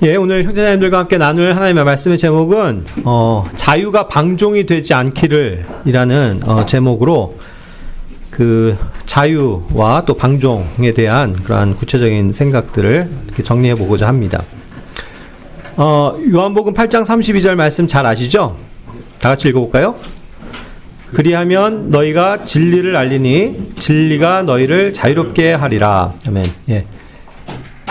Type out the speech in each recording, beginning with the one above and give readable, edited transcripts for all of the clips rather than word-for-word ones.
예, 오늘 형제자매들과 함께 나눌 하나님의 말씀의 제목은 자유가 방종이 되지 않기를 이라는 제목으로 그 자유와 또 방종에 대한 그러한 구체적인 생각들을 이렇게 정리해 보고자 합니다. 요한복음 8장 32절 말씀 잘 아시죠? 다 같이 읽어볼까요? 그리하면 너희가 진리를 알리니 진리가 너희를 자유롭게 하리라. 아멘. 예.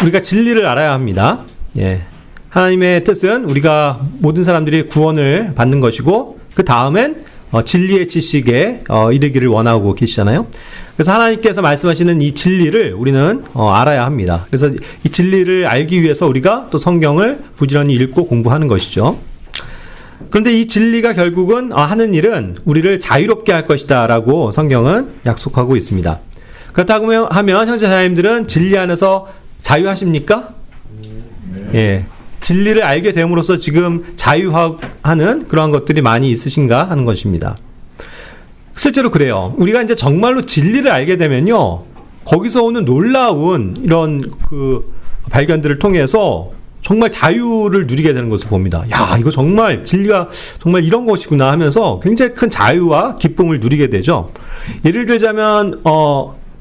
우리가 진리를 알아야 합니다. 예. 하나님의 뜻은 우리가 모든 사람들이 구원을 받는 것이고 그 다음엔 진리의 지식에 이르기를 원하고 계시잖아요. 그래서 하나님께서 말씀하시는 이 진리를 우리는 알아야 합니다. 그래서 이 진리를 알기 위해서 우리가 또 성경을 부지런히 읽고 공부하는 것이죠. 그런데 이 진리가 결국은 하는 일은 우리를 자유롭게 할 것이다 라고 성경은 약속하고 있습니다. 그렇다고 하면 형제자매님들은 진리 안에서 자유하십니까? 예, 진리를 알게 됨으로써 지금 자유하는 그러한 것들이 많이 있으신가 하는 것입니다. 실제로 그래요. 우리가 이제 정말로 진리를 알게 되면요, 거기서 오는 놀라운 이런 그 발견들을 통해서 정말 자유를 누리게 되는 것을 봅니다. 야, 이거 정말 진리가 정말 이런 것이구나 하면서 굉장히 큰 자유와 기쁨을 누리게 되죠. 예를 들자면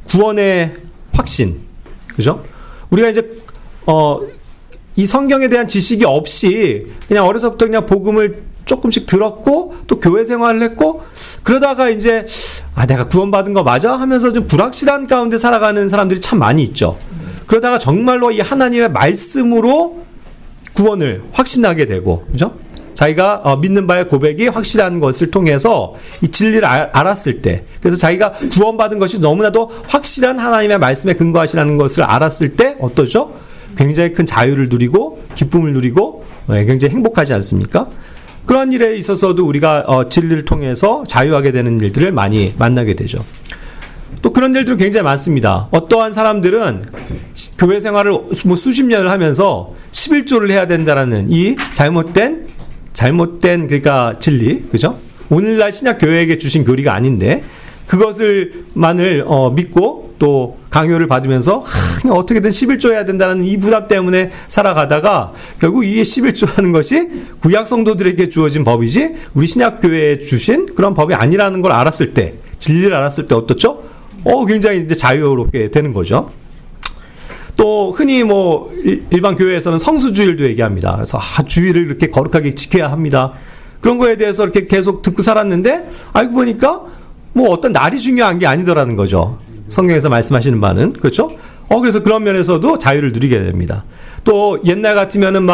구원의 확신, 그죠? 우리가 이제 이 성경에 대한 지식이 없이 그냥 어려서부터 그냥 복음을 조금씩 들었고 또 교회 생활을 했고 그러다가 이제 내가 구원받은 거 맞아? 하면서 좀 불확실한 가운데 살아가는 사람들이 참 많이 있죠. 그러다가 정말로 이 하나님의 말씀으로 구원을 확신하게 되고, 그죠? 자기가 믿는 바의 고백이 확실한 것을 통해서 이 진리를 알았을 때, 그래서 자기가 구원받은 것이 너무나도 확실한 하나님의 말씀에 근거하시라는 것을 알았을 때 어떠죠? 굉장히 큰 자유를 누리고 기쁨을 누리고 굉장히 행복하지 않습니까? 그런 일에 있어서도 우리가 진리를 통해서 자유하게 되는 일들을 많이 만나게 되죠. 또 그런 일들은 굉장히 많습니다. 어떠한 사람들은 교회 생활을 수십 년을 하면서 11조를 해야 된다라는 이 잘못된 그러니까 진리, 그죠? 오늘날 신약 교회에게 주신 교리가 아닌데 그것을만을 믿고 또 강요를 받으면서 어떻게든 11조 해야 된다는 이 부담 때문에 살아가다가 결국 이게 11조라는 것이 구약 성도들에게 주어진 법이지 우리 신약 교회에 주신 그런 법이 아니라는 걸 알았을 때, 진리를 알았을 때 어떻죠? 굉장히 이제 자유롭게 되는 거죠. 또 흔히 일반 교회에서는 성수주일도 얘기합니다. 그래서 주일을 이렇게 거룩하게 지켜야 합니다. 그런 거에 대해서 이렇게 계속 듣고 살았는데 알고 보니까 어떤 날이 중요한 게 아니더라는 거죠. 성경에서 말씀하시는 바는. 그렇죠? 그래서 그런 면에서도 자유를 누리게 됩니다. 또 옛날 같으면은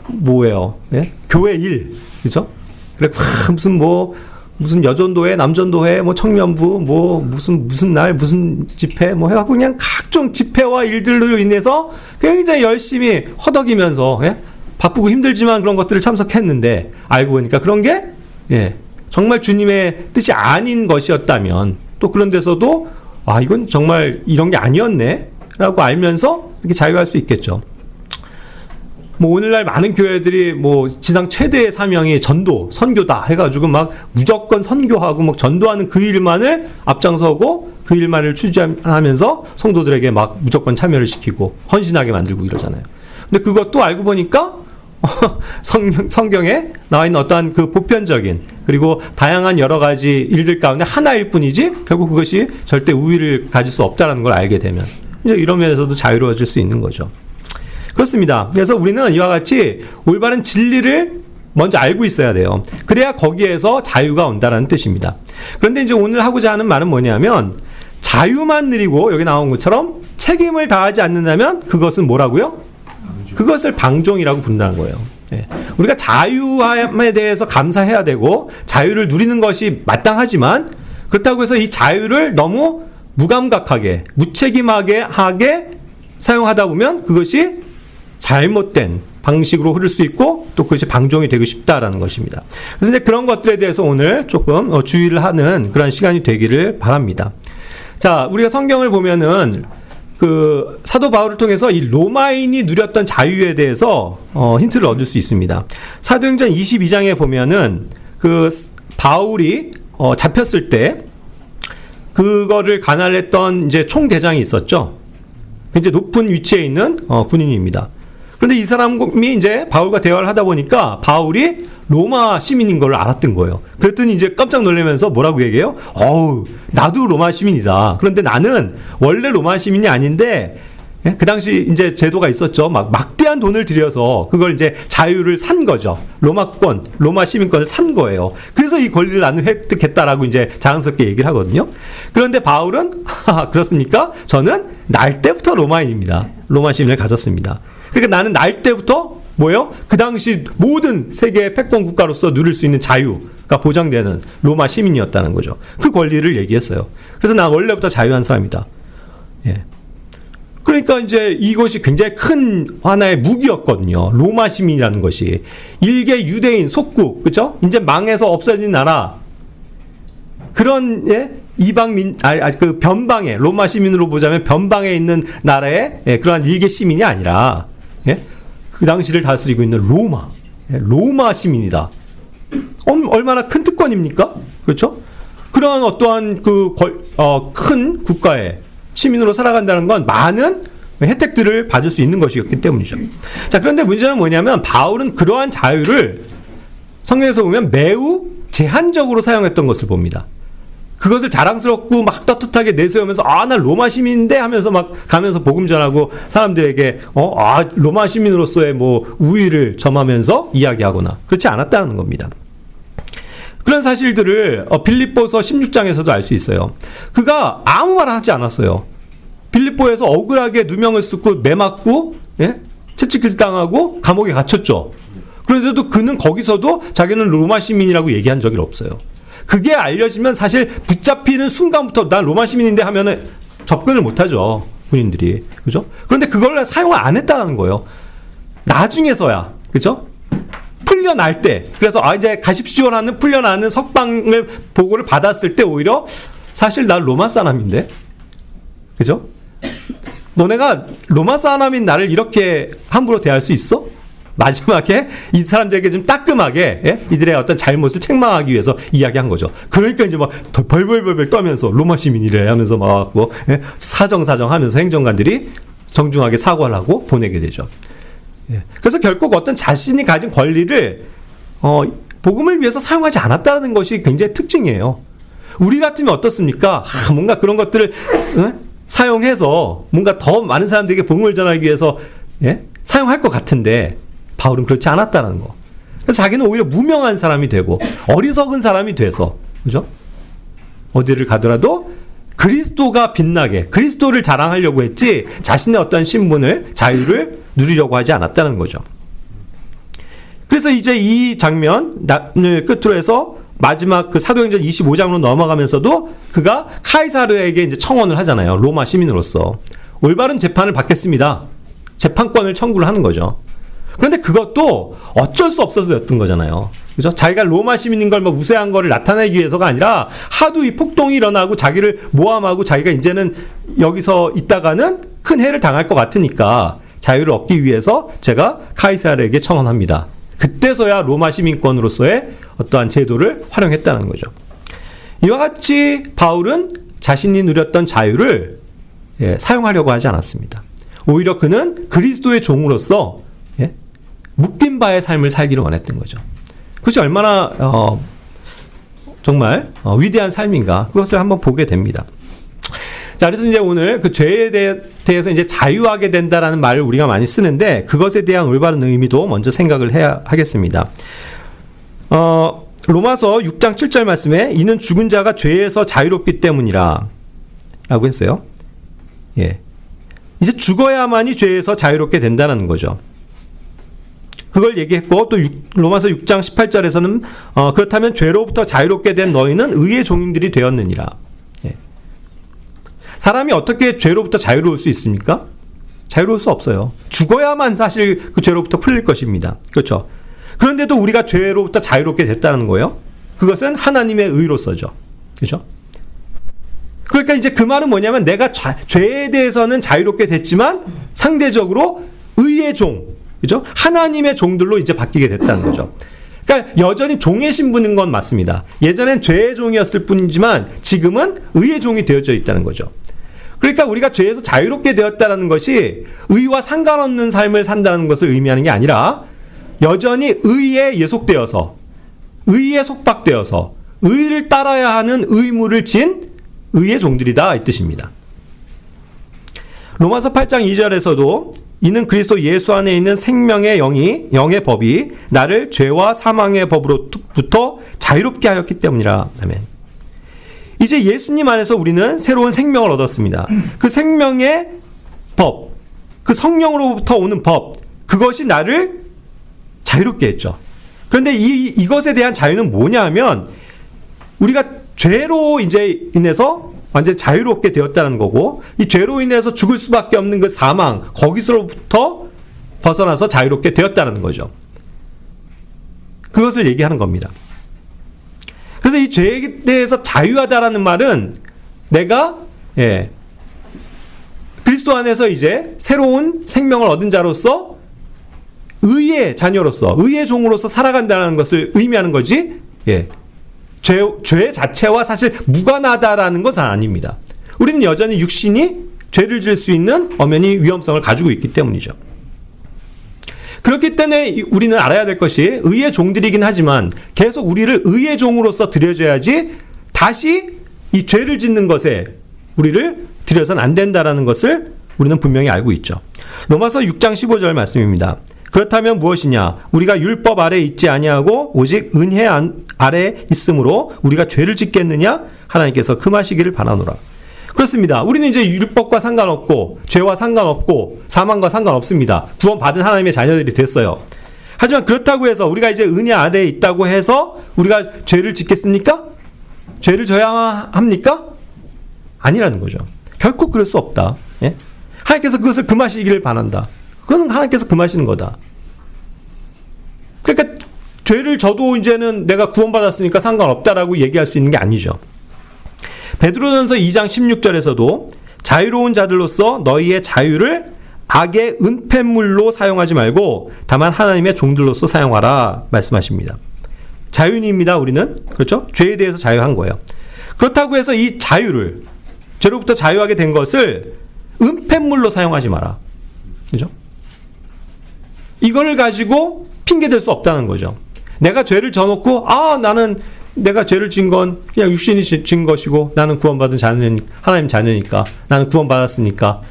뭐예요? 예? 교회 일. 그렇죠? 그래, 무슨 여전도회, 남전도회, 청년부, 무슨 날, 무슨 집회, 해갖고 그냥 각종 집회와 일들로 인해서 굉장히 열심히 허덕이면서, 예? 바쁘고 힘들지만 그런 것들을 참석했는데, 알고 보니까 그런 게, 예, 정말 주님의 뜻이 아닌 것이었다면, 또 그런 데서도, 이건 정말 이런 게 아니었네? 라고 알면서 이렇게 자유할 수 있겠죠. 오늘날 많은 교회들이 지상 최대의 사명이 전도, 선교다 해가지고 무조건 선교하고 전도하는 그 일만을 앞장서고 그 일만을 추진하면서 성도들에게 무조건 참여를 시키고 헌신하게 만들고 이러잖아요. 근데 그것도 알고 보니까 성경에 나와 있는 어떠한 그 보편적인 그리고 다양한 여러 가지 일들 가운데 하나일 뿐이지 결국 그것이 절대 우위를 가질 수 없다는 걸 알게 되면 이제 이런 면에서도 자유로워질 수 있는 거죠. 그렇습니다. 그래서 우리는 이와 같이 올바른 진리를 먼저 알고 있어야 돼요. 그래야 거기에서 자유가 온다는 뜻입니다. 그런데 이제 오늘 하고자 하는 말은 뭐냐면 자유만 누리고 여기 나온 것처럼 책임을 다하지 않는다면 그것은 뭐라고요? 그것을 방종이라고 부른다는 거예요. 예. 우리가 자유함에 대해서 감사해야 되고 자유를 누리는 것이 마땅하지만 그렇다고 해서 이 자유를 너무 무감각하게 무책임하게 사용하다 보면 그것이 잘못된 방식으로 흐를 수 있고 또 그것이 방종이 되고 싶다라는 것입니다. 그래서 이제 그런 것들에 대해서 오늘 조금 주의를 하는 그런 시간이 되기를 바랍니다. 자, 우리가 성경을 보면은 그 사도 바울을 통해서 이 로마인이 누렸던 자유에 대해서 힌트를 얻을 수 있습니다. 사도행전 22장에 보면은 그 바울이 잡혔을 때 그거를 관할했던 이제 총대장이 있었죠. 굉장히 높은 위치에 있는 군인입니다. 그런데 이 사람이 이제 바울과 대화를 하다 보니까 바울이 로마 시민인 걸 알았던 거예요. 그랬더니 이제 깜짝 놀라면서 뭐라고 얘기해요? 나도 로마 시민이다. 그런데 나는 원래 로마 시민이 아닌데, 그 당시 이제 제도가 있었죠. 막대한 돈을 들여서 그걸 이제 자유를 산 거죠. 로마 시민권을 산 거예요. 그래서 이 권리를 나는 획득했다라고 이제 자랑스럽게 얘기를 하거든요. 그런데 바울은, 그렇습니까? 저는 날 때부터 로마인입니다. 로마 시민을 가졌습니다. 그러니까 나는 날 때부터 뭐예요? 그 당시 모든 세계 패권 국가로서 누릴 수 있는 자유가 보장되는 로마 시민이었다는 거죠. 그 권리를 얘기했어요. 그래서 난 원래부터 자유한 사람이다. 예. 그러니까 이제 이것이 굉장히 큰 하나의 무기였거든요. 로마 시민이라는 것이. 일개 유대인 속국, 그죠? 이제 망해서 없어진 나라. 그런, 이방민, 그 변방에, 로마 시민으로 보자면 변방에 있는 나라의 그러한 일개 시민이 아니라, 그 당시를 다스리고 있는 로마 시민이다. 얼마나 큰 특권입니까? 그렇죠? 그러한 어떠한 큰 국가의 시민으로 살아간다는 건 많은 혜택들을 받을 수 있는 것이었기 때문이죠. 자, 그런데 문제는 뭐냐면 바울은 그러한 자유를 성경에서 보면 매우 제한적으로 사용했던 것을 봅니다. 그것을 자랑스럽고 막 떳떳하게 내세우면서 나 로마 시민인데 하면서 막 가면서 복음 전하고 사람들에게 로마 시민으로서의 우위를 점하면서 이야기하거나 그렇지 않았다는 겁니다. 그런 사실들을 빌립보서 16장에서도 알 수 있어요. 그가 아무 말 하지 않았어요. 빌립보에서 억울하게 누명을 쓰고 매맞고 채찍질 당하고 감옥에 갇혔죠. 그런데도 그는 거기서도 자기는 로마 시민이라고 얘기한 적이 없어요. 그게 알려지면 사실 붙잡히는 순간부터 난 로마 시민인데 하면은 접근을 못하죠. 군인들이. 그죠? 그런데 그걸 사용을 안 했다는 거예요. 나중에서야. 그죠? 풀려날 때. 그래서 이제 가십시오라는 풀려나는 석방을 보고를 받았을 때 오히려 사실 난 로마 사람인데. 그죠? 너네가 로마 사람인 나를 이렇게 함부로 대할 수 있어? 마지막에 이 사람들에게 좀 따끔하게 이들의 어떤 잘못을 책망하기 위해서 이야기한 거죠. 그러니까 이제 막 벌벌벌 떨면서 로마 시민이래 하면서 막 사정사정 하면서 행정관들이 정중하게 사과를 하고 보내게 되죠. 그래서 결국 어떤 자신이 가진 권리를 복음을 위해서 사용하지 않았다는 것이 굉장히 특징이에요. 우리 같으면 어떻습니까? 뭔가 그런 것들을 사용해서 뭔가 더 많은 사람들에게 복음을 전하기 위해서 사용할 것 같은데 바울은 그렇지 않았다는 거. 그래서 자기는 오히려 무명한 사람이 되고 어리석은 사람이 돼서 그죠? 어디를 가더라도 그리스도가 빛나게 그리스도를 자랑하려고 했지 자신의 어떤 신분을 자유를 누리려고 하지 않았다는 거죠. 그래서 이제 이 장면을 끝으로 해서 마지막 그 사도행전 25장으로 넘어가면서도 그가 카이사르에게 이제 청원을 하잖아요. 로마 시민으로서 올바른 재판을 받겠습니다. 재판권을 청구를 하는 거죠. 그런데 그것도 어쩔 수 없어서였던 거잖아요. 그죠? 자기가 로마 시민인 걸 막 우세한 거를 나타내기 위해서가 아니라 하도 이 폭동이 일어나고 자기를 모함하고 자기가 이제는 여기서 있다가는 큰 해를 당할 것 같으니까 자유를 얻기 위해서 제가 카이사르에게 청원합니다. 그때서야 로마 시민권으로서의 어떠한 제도를 활용했다는 거죠. 이와 같이 바울은 자신이 누렸던 자유를 사용하려고 하지 않았습니다. 오히려 그는 그리스도의 종으로서 묶인 바의 삶을 살기를 원했던 거죠. 그것이 얼마나 정말 위대한 삶인가 그것을 한번 보게 됩니다. 자, 그래서 이제 오늘 그 죄에 대해서 이제 자유하게 된다라는 말을 우리가 많이 쓰는데 그것에 대한 올바른 의미도 먼저 생각을 해야 하겠습니다. 로마서 6장 7절 말씀에 이는 죽은 자가 죄에서 자유롭기 때문이라 라고 했어요. 이제 죽어야만이 죄에서 자유롭게 된다는 거죠. 그걸 얘기했고 또 로마서 6장 18절에서는 그렇다면 죄로부터 자유롭게 된 너희는 의의 종인들이 되었느니라. 사람이 어떻게 죄로부터 자유로울 수 있습니까? 자유로울 수 없어요. 죽어야만 사실 그 죄로부터 풀릴 것입니다. 그렇죠? 그런데도 우리가 죄로부터 자유롭게 됐다는 거예요. 그것은 하나님의 의로서죠. 그렇죠? 그러니까 이제 그 말은 뭐냐면 내가 죄에 대해서는 자유롭게 됐지만 상대적으로 의의 종, 그죠? 하나님의 종들로 이제 바뀌게 됐다는 거죠. 그러니까 여전히 종의 신분인 건 맞습니다. 예전엔 죄의 종이었을 뿐이지만 지금은 의의 종이 되어져 있다는 거죠. 그러니까 우리가 죄에서 자유롭게 되었다는 것이 의와 상관없는 삶을 산다는 것을 의미하는 게 아니라 여전히 의에 예속되어서, 의에 속박되어서 의를 따라야 하는 의무를 진 의의 종들이다 이 뜻입니다. 로마서 8장 2절에서도 이는 그리스도 예수 안에 있는 생명의 영의 법이 나를 죄와 사망의 법으로부터 자유롭게 하였기 때문이라. 아멘. 이제 예수님 안에서 우리는 새로운 생명을 얻었습니다. 그 생명의 법, 그 성령으로부터 오는 법, 그것이 나를 자유롭게 했죠. 그런데 이것에 대한 자유는 뭐냐 하면 우리가 죄로 이제 인해서 완전히 자유롭게 되었다는 거고, 이 죄로 인해서 죽을 수밖에 없는 그 사망, 거기서부터 벗어나서 자유롭게 되었다는 거죠. 그것을 얘기하는 겁니다. 그래서 이 죄에 대해서 자유하다라는 말은 내가 그리스도 안에서 이제 새로운 생명을 얻은 자로서 의의 자녀로서, 의의 종으로서 살아간다는 것을 의미하는 거지, 죄 자체와 사실 무관하다라는 것은 아닙니다. 우리는 여전히 육신이 죄를 지을 수 있는 엄연히 위험성을 가지고 있기 때문이죠. 그렇기 때문에 우리는 알아야 될 것이 의의 종들이긴 하지만 계속 우리를 의의 종으로서 들여줘야지 다시 이 죄를 짓는 것에 우리를 들여서는 안 된다라는 것을 우리는 분명히 알고 있죠. 로마서 6장 15절 말씀입니다. 그렇다면 무엇이냐? 우리가 율법 아래 있지 아니하고 오직 은혜 아래 있으므로 우리가 죄를 짓겠느냐? 하나님께서 금하시기를 바라노라. 그렇습니다. 우리는 이제 율법과 상관없고 죄와 상관없고 사망과 상관없습니다. 구원받은 하나님의 자녀들이 됐어요. 하지만 그렇다고 해서 우리가 이제 은혜 아래에 있다고 해서 우리가 죄를 짓겠습니까? 죄를 져야 합니까? 아니라는 거죠. 결코 그럴 수 없다. 하나님께서 그것을 금하시기를 바란다. 그건 하나님께서 금하시는 거다. 그러니까 죄를 져도 이제는 내가 구원받았으니까 상관없다라고 얘기할 수 있는 게 아니죠. 베드로전서 2장 16절에서도 자유로운 자들로서 너희의 자유를 악의 은폐물로 사용하지 말고 다만 하나님의 종들로서 사용하라 말씀하십니다. 자유인입니다. 우리는. 그렇죠? 죄에 대해서 자유한 거예요. 그렇다고 해서 이 자유를, 죄로부터 자유하게 된 것을 은폐물로 사용하지 마라. 그렇죠? 이걸 가지고 핑계댈 수 없다는 거죠. 내가 죄를 져놓고 나는 내가 죄를 진 건 그냥 육신이 진 것이고 나는 구원받은 하나님 자녀니까 나는 구원받았으니까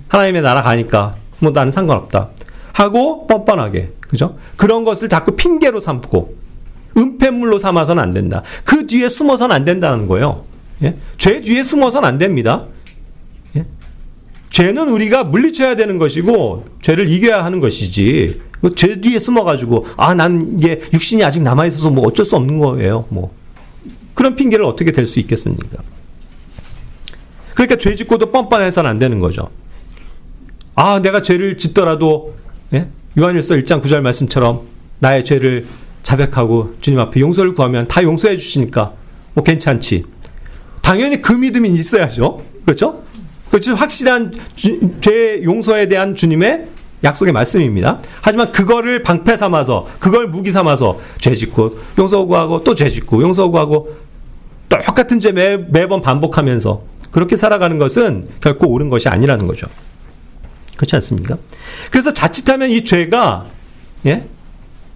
하나님의 나라 가니까 뭐 나는 상관없다 하고 뻔뻔하게, 그죠? 그런 것을 자꾸 핑계로 삼고 은폐물로 삼아서는 안 된다. 그 뒤에 숨어서는 안 된다는 거예요. 죄 뒤에 숨어서는 안 됩니다. 죄는 우리가 물리쳐야 되는 것이고 죄를 이겨야 하는 것이지, 죄 뒤에 숨어가지고 난 이게 육신이 아직 남아있어서 뭐 어쩔 수 없는 거예요. 뭐 그런 핑계를 어떻게 댈 수 있겠습니까? 그러니까 죄 짓고도 뻔뻔해서는 안 되는 거죠. 내가 죄를 짓더라도 요한일서 1장 9절 말씀처럼 나의 죄를 자백하고 주님 앞에 용서를 구하면 다 용서해 주시니까 뭐 괜찮지. 당연히 그 믿음이 있어야죠. 그렇죠? 그렇죠. 확실한 죄 용서에 대한 주님의 약속의 말씀입니다. 하지만 그거를 방패 삼아서, 그걸 무기 삼아서 죄 짓고 용서 구하고 또 죄 짓고 용서 구하고 똑같은 죄 매번 반복하면서 그렇게 살아가는 것은 결코 옳은 것이 아니라는 거죠. 그렇지 않습니까? 그래서 자칫하면 이 죄가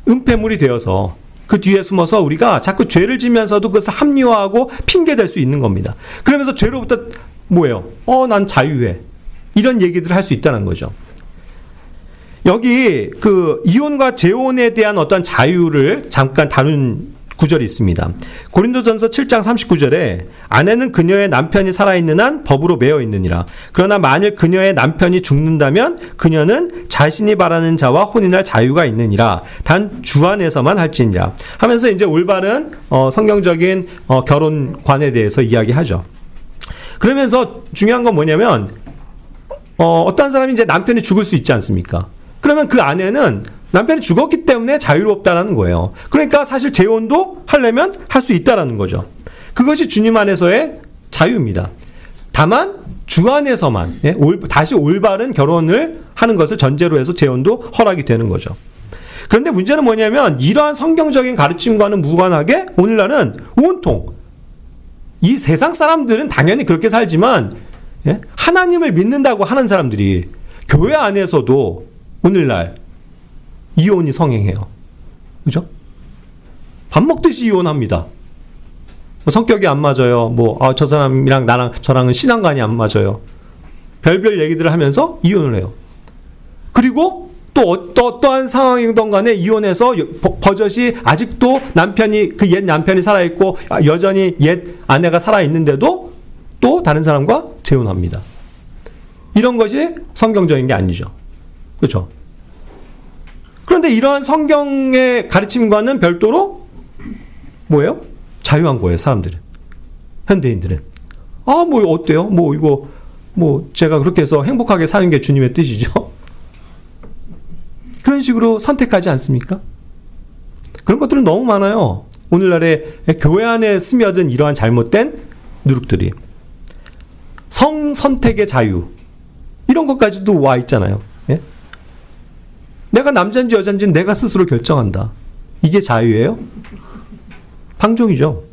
은폐물이 되어서 그 뒤에 숨어서 우리가 자꾸 죄를 지면서도 그것을 합리화하고 핑계댈 수 있는 겁니다. 그러면서 죄로부터 뭐예요? 난 자유해. 이런 얘기들을 할 수 있다는 거죠. 여기 그 이혼과 재혼에 대한 어떤 자유를 잠깐 다룬 구절이 있습니다. 고린도전서 7장 39절에 아내는 그녀의 남편이 살아있는 한 법으로 매여 있느니라. 그러나 만일 그녀의 남편이 죽는다면 그녀는 자신이 바라는 자와 혼인할 자유가 있느니라. 단 주 안에서만 할지니라. 하면서 이제 올바른 성경적인 결혼관에 대해서 이야기하죠. 그러면서 중요한 건 뭐냐면 어떤 사람이 이제 남편이 죽을 수 있지 않습니까? 그러면 그 아내는 남편이 죽었기 때문에 자유롭다라는 거예요. 그러니까 사실 재혼도 하려면 할 수 있다라는 거죠. 그것이 주님 안에서의 자유입니다. 다만 주 안에서만 다시 올바른 결혼을 하는 것을 전제로 해서 재혼도 허락이 되는 거죠. 그런데 문제는 뭐냐면 이러한 성경적인 가르침과는 무관하게 오늘날은 온통 이 세상 사람들은 당연히 그렇게 살지만 예? 하나님을 믿는다고 하는 사람들이 교회 안에서도 오늘날 이혼이 성행해요. 그죠? 밥 먹듯이 이혼합니다. 성격이 안 맞아요. 저 사람이랑 저랑은 신앙관이 안 맞아요. 별별 얘기들을 하면서 이혼을 해요. 그리고 또 어떠한 상황이든 간에 이혼해서 버젓이 아직도 그 옛 남편이 살아있고 여전히 옛 아내가 살아있는데도 또 다른 사람과 재혼합니다. 이런 것이 성경적인 게 아니죠. 그렇죠? 그런데 이러한 성경의 가르침과는 별도로 뭐예요? 자유한 거예요, 사람들은. 현대인들은. 어때요? 제가 그렇게 해서 행복하게 사는 게 주님의 뜻이죠. 그런 식으로 선택하지 않습니까? 그런 것들은 너무 많아요. 오늘날의 교회 안에 스며든 이러한 잘못된 누룩들이. 성선택의 자유. 이런 것까지도 와 있잖아요. 예? 내가 남자인지 여자인지 내가 스스로 결정한다. 이게 자유예요? 방종이죠.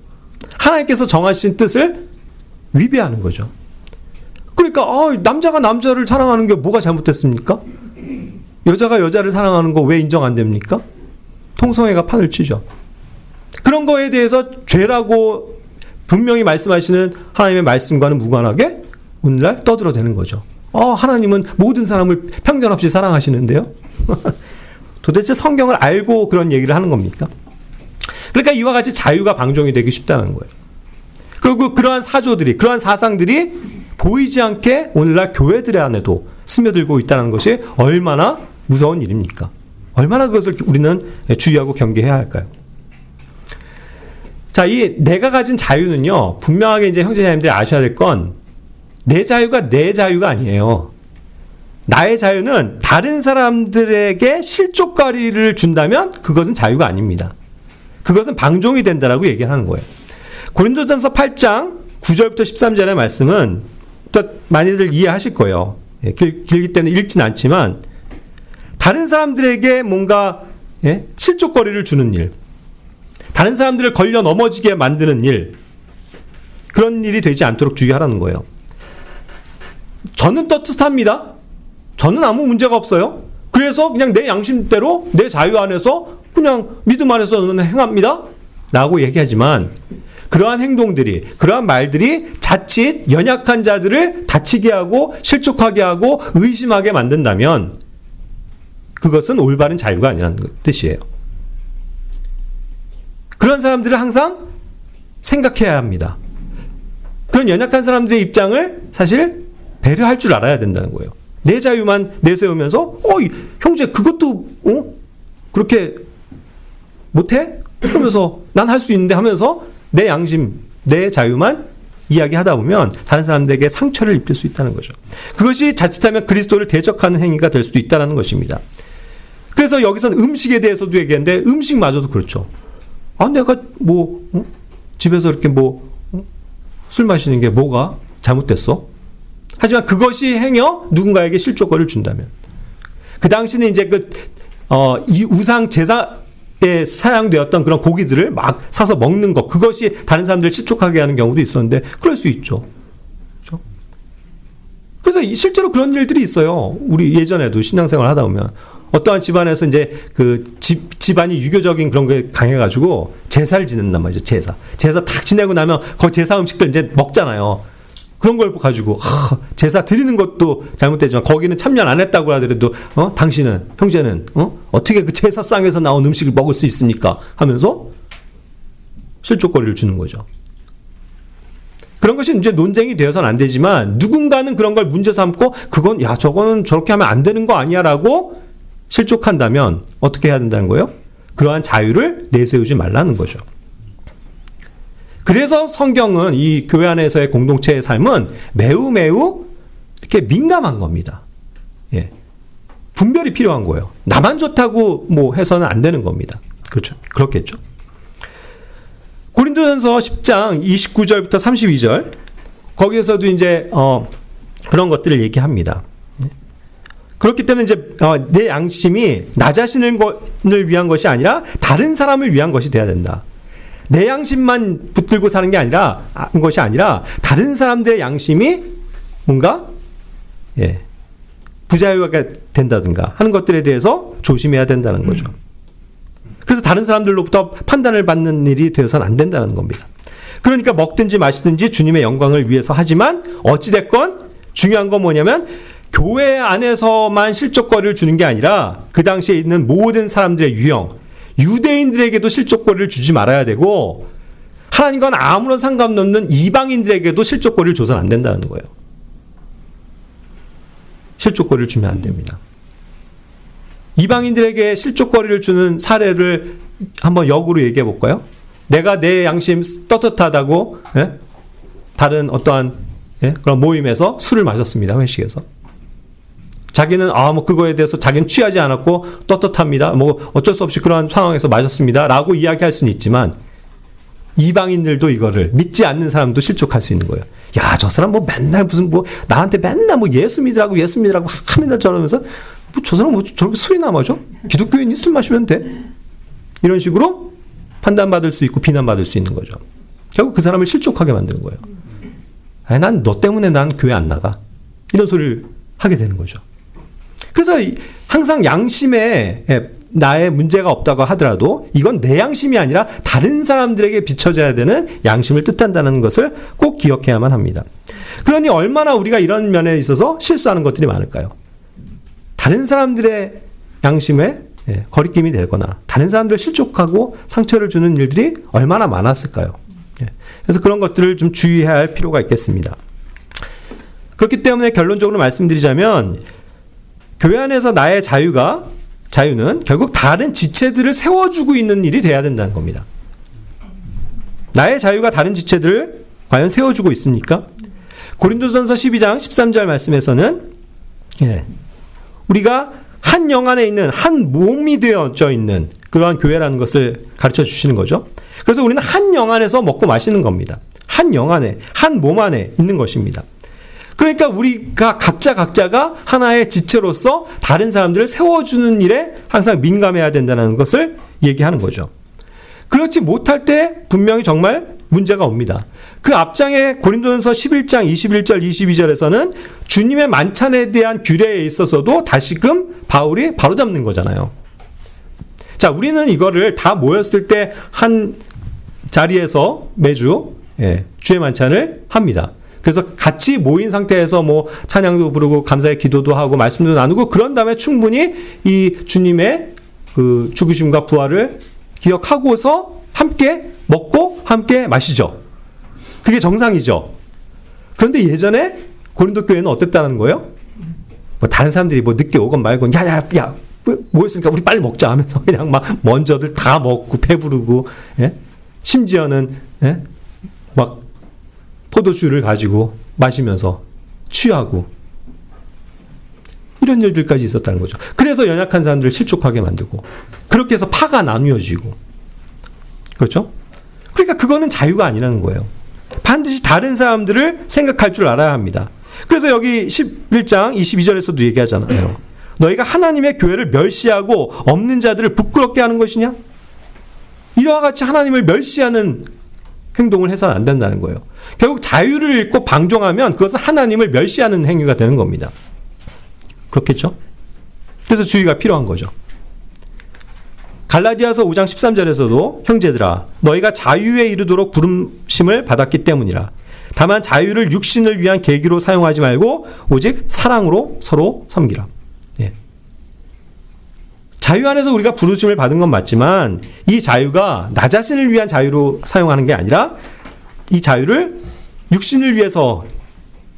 하나님께서 정하신 뜻을 위배하는 거죠. 그러니까 남자가 남자를 사랑하는 게 뭐가 잘못됐습니까? 여자가 여자를 사랑하는 거 왜 인정 안 됩니까? 통성애가 판을 치죠. 그런 거에 대해서 죄라고 분명히 말씀하시는 하나님의 말씀과는 무관하게 오늘날 떠들어대는 거죠. 하나님은 모든 사람을 편견 없이 사랑하시는데요. 도대체 성경을 알고 그런 얘기를 하는 겁니까? 그러니까 이와 같이 자유가 방종이 되기 쉽다는 거예요. 그리고 그러한 사조들이, 그러한 사상들이 보이지 않게 오늘날 교회들 안에도 스며들고 있다는 것이 얼마나 무서운 일입니까? 얼마나 그것을 우리는 주의하고 경계해야 할까요? 자, 이 내가 가진 자유는요, 분명하게 이제 형제자매님들이 아셔야 될 건, 내 자유가 내 자유가 아니에요. 나의 자유는 다른 사람들에게 실족거리를 준다면 그것은 자유가 아닙니다. 그것은 방종이 된다라고 얘기하는 거예요. 고린도전서 8장 9절부터 13절의 말씀은 또 많이들 이해하실 거예요. 길기 때문에 읽진 않지만 다른 사람들에게 뭔가 실족거리를 주는 일, 다른 사람들을 걸려 넘어지게 만드는 일, 그런 일이 되지 않도록 주의하라는 거예요. 저는 떳떳합니다. 저는 아무 문제가 없어요. 그래서 그냥 내 양심대로 내 자유 안에서 그냥 믿음 안에서 행합니다 라고 얘기하지만 그러한 행동들이, 그러한 말들이 자칫 연약한 자들을 다치게 하고 실족하게 하고 의심하게 만든다면 그것은 올바른 자유가 아니라는 뜻이에요. 그런 사람들을 항상 생각해야 합니다. 그런 연약한 사람들의 입장을 사실 배려할 줄 알아야 된다는 거예요. 내 자유만 내세우면서 형제 그것도 그렇게 못해? 그러면서 난 할 수 있는데 하면서 내 양심, 내 자유만 이야기하다 보면 다른 사람들에게 상처를 입힐 수 있다는 거죠. 그것이 자칫하면 그리스도를 대적하는 행위가 될 수도 있다는 것입니다. 그래서 여기서는 음식에 대해서도 얘기했는데 음식마저도 그렇죠. 내가 집에서 이렇게 술 마시는 게 뭐가 잘못됐어? 하지만 그것이 행여 누군가에게 실족거리를 준다면 그 당시는 이제 이 우상 제사에 사용되었던 그런 고기들을 막 사서 먹는 것, 그것이 다른 사람들을 실족하게 하는 경우도 있었는데 그럴 수 있죠. 그렇죠? 그래서 실제로 그런 일들이 있어요. 우리 예전에도 신앙생활 하다 보면 어떠한 집안에서 이제 집안이 유교적인 그런 게 강해가지고 제사를 지낸단 말이죠. 제사 탁 지내고 나면 그 제사 음식들 이제 먹잖아요. 그런 걸 가지고 제사 드리는 것도 잘못되지만 거기는 참여를 안 했다고 하더라도 당신은, 형제는 어떻게 그 제사상에서 나온 음식을 먹을 수 있습니까? 하면서 실족거리를 주는 거죠. 그런 것이 이제 논쟁이 되어서는 안 되지만 누군가는 그런 걸 문제 삼고 그건 저거는 저렇게 하면 안 되는 거 아니야 라고 실족한다면 어떻게 해야 된다는 거예요? 그러한 자유를 내세우지 말라는 거죠. 그래서 성경은 이 교회 안에서의 공동체의 삶은 매우 이렇게 민감한 겁니다. 예. 분별이 필요한 거예요. 나만 좋다고 해서는 안 되는 겁니다. 그렇죠. 그렇겠죠. 고린도전서 10장 29절부터 32절 거기에서도 이제 그런 것들을 얘기합니다. 그렇기 때문에 이제 내 양심이 나 자신을 위한 것이 아니라 다른 사람을 위한 것이 돼야 된다. 내 양심만 붙들고 사는 게 아니라 것이 아니라 다른 사람들의 양심이 뭔가 부자유가 된다든가 하는 것들에 대해서 조심해야 된다는 거죠. 그래서 다른 사람들로부터 판단을 받는 일이 되어서는 안 된다는 겁니다. 그러니까 먹든지 마시든지 주님의 영광을 위해서 하지만 어찌됐건 중요한 건 뭐냐면 교회 안에서만 실족거리를 주는 게 아니라 그 당시에 있는 모든 사람들의 유형, 유대인들에게도 실족거리를 주지 말아야 되고 하나님과는 아무런 상관없는 이방인들에게도 실족거리를 줘서는 안 된다는 거예요. 실족거리를 주면 안 됩니다. 이방인들에게 실족거리를 주는 사례를 한번 역으로 얘기해 볼까요? 내가 내 양심 떳떳하다고 다른 어떠한 그런 모임에서 술을 마셨습니다. 회식에서. 자기는 뭐 그거에 대해서 자기는 취하지 않았고 떳떳합니다. 뭐 어쩔 수 없이 그러한 상황에서 마셨습니다. 라고 이야기할 수는 있지만 이방인들도 이거를 믿지 않는 사람도 실족할 수 있는 거예요. 야, 저 사람 뭐 맨날 무슨 뭐 나한테 맨날 뭐 예수 믿으라고 맨날 저러면서 뭐 저 사람 뭐 저렇게 술이나 마셔? 기독교인이 술 마시면 돼? 이런 식으로 판단받을 수 있고 비난받을 수 있는 거죠. 결국 그 사람을 실족하게 만드는 거예요. 아니, 난 너 때문에 난 교회 안 나가. 이런 소리를 하게 되는 거죠. 그래서 항상 양심에 나의 문제가 없다고 하더라도 이건 내 양심이 아니라 다른 사람들에게 비춰져야 되는 양심을 뜻한다는 것을 꼭 기억해야만 합니다. 그러니 얼마나 우리가 이런 면에 있어서 실수하는 것들이 많을까요? 다른 사람들의 양심에 거리낌이 되거나 다른 사람들을 실족하고 상처를 주는 일들이 얼마나 많았을까요? 그래서 그런 것들을 좀 주의해야 할 필요가 있겠습니다. 그렇기 때문에 결론적으로 말씀드리자면 교회 안에서 나의 자유는 결국 다른 지체들을 세워주고 있는 일이 돼야 된다는 겁니다. 나의 자유가 다른 지체들을 과연 세워주고 있습니까? 고린도전서 12장 13절 말씀에서는 우리가 한 영 안에 있는 한 몸이 되어져 있는 그러한 교회라는 것을 가르쳐 주시는 거죠. 그래서 우리는 한 영 안에서 먹고 마시는 겁니다. 한 영 안에, 한 몸 안에 있는 것입니다. 그러니까 우리가 각자가 하나의 지체로서 다른 사람들을 세워주는 일에 항상 민감해야 된다는 것을 얘기하는 거죠. 그렇지 못할 때 분명히 정말 문제가 옵니다. 그 앞장에 고린도전서 11장 21절 22절에서는 주님의 만찬에 대한 규례에 있어서도 다시금 바울이 바로잡는 거잖아요. 자, 우리는 이거를 다 모였을 때 한 자리에서 매주 주의 만찬을 합니다. 그래서 같이 모인 상태에서 뭐 찬양도 부르고 감사의 기도도 하고 말씀도 나누고 그런 다음에 충분히 이 주님의 그 죽으심과 부활을 기억하고서 함께 먹고 함께 마시죠. 그게 정상이죠. 그런데 예전에 고린도 교회는 어땠다는 거예요? 뭐 다른 사람들이 뭐 늦게 오건 말건 야 모였으니까 우리 빨리 먹자 하면서 그냥 막 먼저들 다 먹고 배부르고 심지어는 막 포도주를 가지고 마시면서 취하고 이런 일들까지 있었다는 거죠. 그래서 연약한 사람들을 실족하게 만들고 그렇게 해서 파가 나뉘어지고 그렇죠? 그러니까 그거는 자유가 아니라는 거예요. 반드시 다른 사람들을 생각할 줄 알아야 합니다. 그래서 여기 11장 22절에서도 얘기하잖아요. 너희가 하나님의 교회를 멸시하고 없는 자들을 부끄럽게 하는 것이냐? 이와 같이 하나님을 멸시하는 행동을 해서는 안 된다는 거예요. 결국 자유를 잃고 방종하면 그것은 하나님을 멸시하는 행위가 되는 겁니다. 그렇겠죠? 그래서 주의가 필요한 거죠. 갈라디아서 5장 13절에서도 형제들아 너희가 자유에 이르도록 부름심을 받았기 때문이라. 다만 자유를 육신을 위한 계기로 사용하지 말고 오직 사랑으로 서로 섬기라. 자유 안에서 우리가 부르심을 받은 건 맞지만 이 자유가 나 자신을 위한 자유로 사용하는 게 아니라 이 자유를 육신을 위해서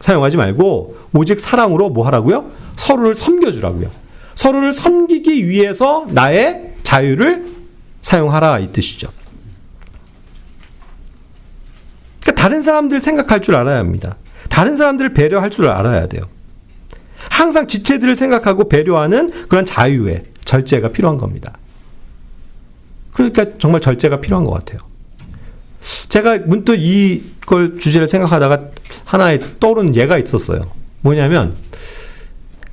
사용하지 말고 오직 사랑으로 뭐 하라고요? 서로를 섬겨주라고요. 서로를 섬기기 위해서 나의 자유를 사용하라 이 뜻이죠. 그러니까 다른 사람들 생각할 줄 알아야 합니다. 다른 사람들을 배려할 줄 알아야 돼요. 항상 지체들을 생각하고 배려하는 그런 자유의 절제가 필요한 겁니다. 그러니까 정말 절제가 필요한 것 같아요. 제가 문득 이걸 주제를 생각하다가 하나에 떠오르는 예가 있었어요. 뭐냐면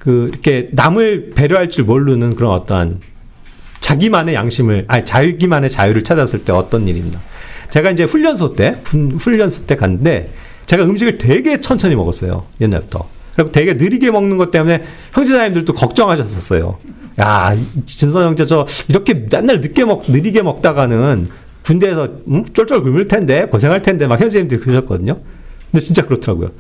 이렇게 남을 배려할 줄 모르는 그런 어떠한 자기만의 양심을 자기만의 자유를 찾았을 때 어떤 일입니다. 제가 이제 훈련소 때 갔는데 제가 음식을 되게 천천히 먹었어요. 옛날부터. 그리고 되게 느리게 먹는 것 때문에 형제자님들도 걱정하셨었어요. 야, 진선 형제 저 이렇게 맨날 느리게 먹다가는 군대에서 쫄쫄 굶을 텐데 고생할 텐데 막 형제님들이 그러셨거든요. 근데 진짜 그렇더라고요.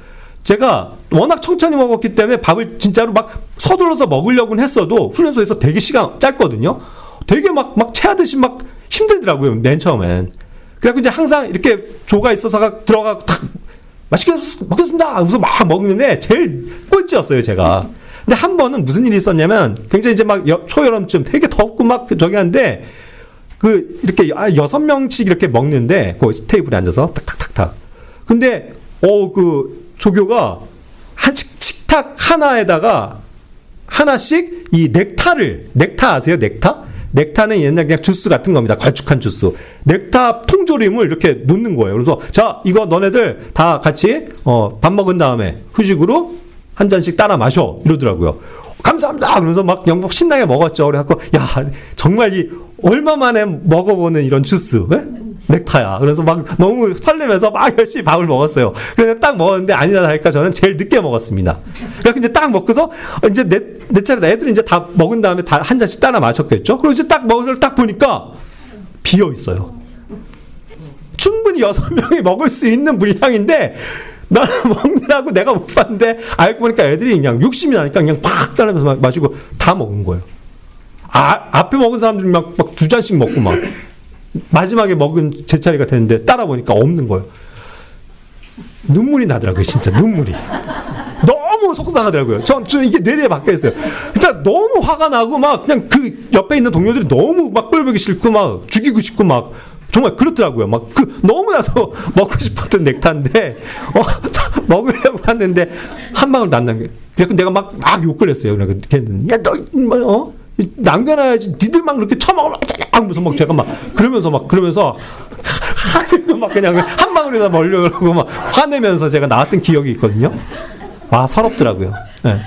제가 워낙 천천히 먹었기 때문에 밥을 진짜로 막 서둘러서 먹으려고는 했어도 훈련소에서 되게 시간 짧거든요. 되게 막 체하듯이 막 힘들더라고요. 맨 처음엔. 그래갖고 이제 항상 이렇게 조가 있어서 들어가고 탁 맛있게 먹겠습니다. 그래서 막 먹는데 제일 꼴찌였어요, 제가. 근데 한 번은 무슨 일이 있었냐면 굉장히 이제 막 초여름쯤 되게 덥고 막 저기 한데 이렇게 6명씩 이렇게 먹는데 그 테이블에 앉아서 탁탁탁탁. 근데 조교가 식탁 하나에다가 하나씩 이 넥타 아세요? 넥타는 옛날 그냥 주스 같은 겁니다. 걸쭉한 주스. 넥타 통조림을 이렇게 놓는 거예요. 그래서 자, 이거 너네들 다 같이 밥 먹은 다음에 후식으로 한 잔씩 따라 마셔 이러더라고요. 감사합니다. 그러면서 막 영복 신나게 먹었죠. 그래갖고 야, 정말 얼마 만에 먹어보는 이런 주스. 네? 넥타야. 그래서 막 너무 설레면서 막 열심히 밥을 먹었어요. 그래서 딱 먹었는데 아니나 다를까 저는 제일 늦게 먹었습니다. 그래서 이제 딱 먹고서 이제 내 차례다. 애들은 이제 다 먹은 다음에 다 한 잔씩 따라 마셨겠죠. 그리고 이제 딱 보니까 비어 있어요. 충분히 6명이 먹을 수 있는 분량인데 나는 먹느라고 내가 못 봤는데 알고 보니까 애들이 그냥 욕심이 나니까 그냥 팍 따라면서 마시고 다 먹은 거예요. 앞에 먹은 사람들이 막 2잔씩 먹고 막 마지막에 먹은 제 차례가 됐는데 따라 보니까 없는 거예요. 눈물이 나더라고요. 진짜 눈물이. 너무 속상하더라고요. 저 이게 뇌리에 박혀 있어요. 일단 너무 화가 나고 막 그냥 그 옆에 있는 동료들이 너무 막 꼴보기 싫고 막 죽이고 싶고 막 정말 그렇더라고요. 막 너무나도 먹고 싶었던 넥타인데 먹으려고 했는데 한 방울도 안 남겨. 그래서 내가 막 욕을 했어요. 야, 너 남겨놔야지. 니들만 그렇게 처먹으면 하면서 막 제가 막 그러면서 막 그냥 한 방울이나 먹으려고 막 화내면서 제가 나왔던 기억이 있거든요. 와, 서럽더라고요. 네.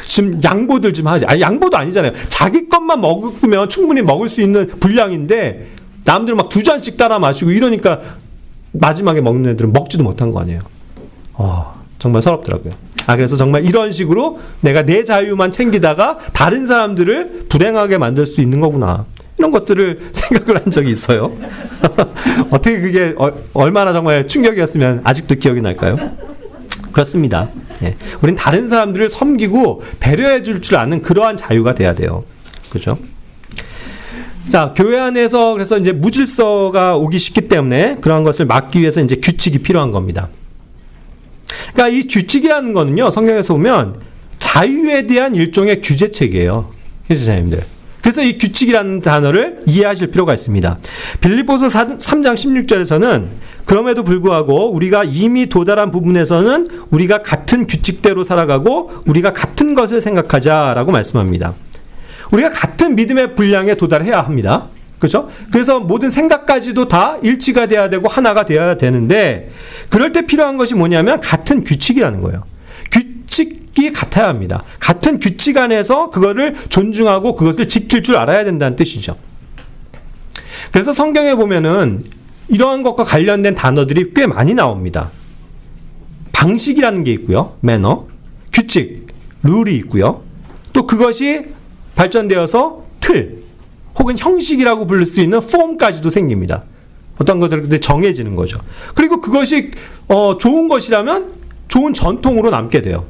지금 양보들 좀 하지. 아니, 양보도 아니잖아요. 자기 것만 먹으면 충분히 먹을 수 있는 분량인데 남들은 막 2잔씩 따라 마시고 이러니까 마지막에 먹는 애들은 먹지도 못한 거 아니에요. 정말 서럽더라고요. 그래서 정말 이런 식으로 내가 내 자유만 챙기다가 다른 사람들을 불행하게 만들 수 있는 거구나. 이런 것들을 생각을 한 적이 있어요. 어떻게 그게 얼마나 정말 충격이었으면 아직도 기억이 날까요? 그렇습니다. 예. 우린 다른 사람들을 섬기고 배려해 줄 아는 그러한 자유가 돼야 돼요. 그죠? 자, 교회 안에서 그래서 이제 무질서가 오기 쉽기 때문에 그러한 것을 막기 위해서 이제 규칙이 필요한 겁니다. 그러니까 이 규칙이라는 거는요, 성경에서 보면 자유에 대한 일종의 규제책이에요. 형제자매님들. 그래서 이 규칙이라는 단어를 이해하실 필요가 있습니다. 빌립보서 3장 16절에서는 그럼에도 불구하고 우리가 이미 도달한 부분에서는 우리가 같은 규칙대로 살아가고 우리가 같은 것을 생각하자라고 말씀합니다. 우리가 같은 믿음의 분량에 도달해야 합니다. 그렇죠? 그래서 모든 생각까지도 다 일치가 돼야 되고 하나가 되어야 되는데 그럴 때 필요한 것이 뭐냐면 같은 규칙이라는 거예요. 규칙이 같아야 합니다. 같은 규칙 안에서 그거를 존중하고 그것을 지킬 줄 알아야 된다는 뜻이죠. 그래서 성경에 보면은 이러한 것과 관련된 단어들이 꽤 많이 나옵니다. 방식이라는 게 있고요. 매너, 규칙, 룰이 있고요. 또 그것이 발전되어서 틀, 혹은 형식이라고 부를 수 있는 폼까지도 생깁니다. 어떤 것들이 정해지는 거죠. 그리고 그것이 좋은 것이라면 좋은 전통으로 남게 돼요.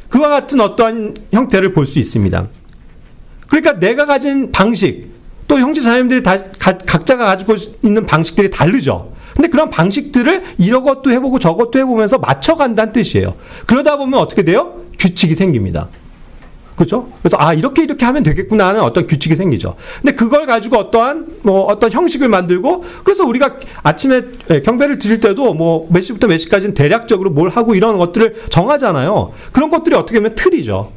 그와 같은 어떠한 형태를 볼 수 있습니다. 그러니까 내가 가진 방식, 또 형제 자매님들이 각자가 가지고 있는 방식들이 다르죠. 근데 그런 방식들을 이것도 해보고 저것도 해보면서 맞춰간다는 뜻이에요. 그러다 보면 어떻게 돼요? 규칙이 생깁니다. 그렇죠? 그래서 이렇게 하면 되겠구나 하는 어떤 규칙이 생기죠. 근데 그걸 가지고 어떤 형식을 만들고 그래서 우리가 아침에 경배를 드릴 때도 몇 시부터 몇 시까지는 대략적으로 뭘 하고 이런 것들을 정하잖아요. 그런 것들이 어떻게 보면 틀이죠.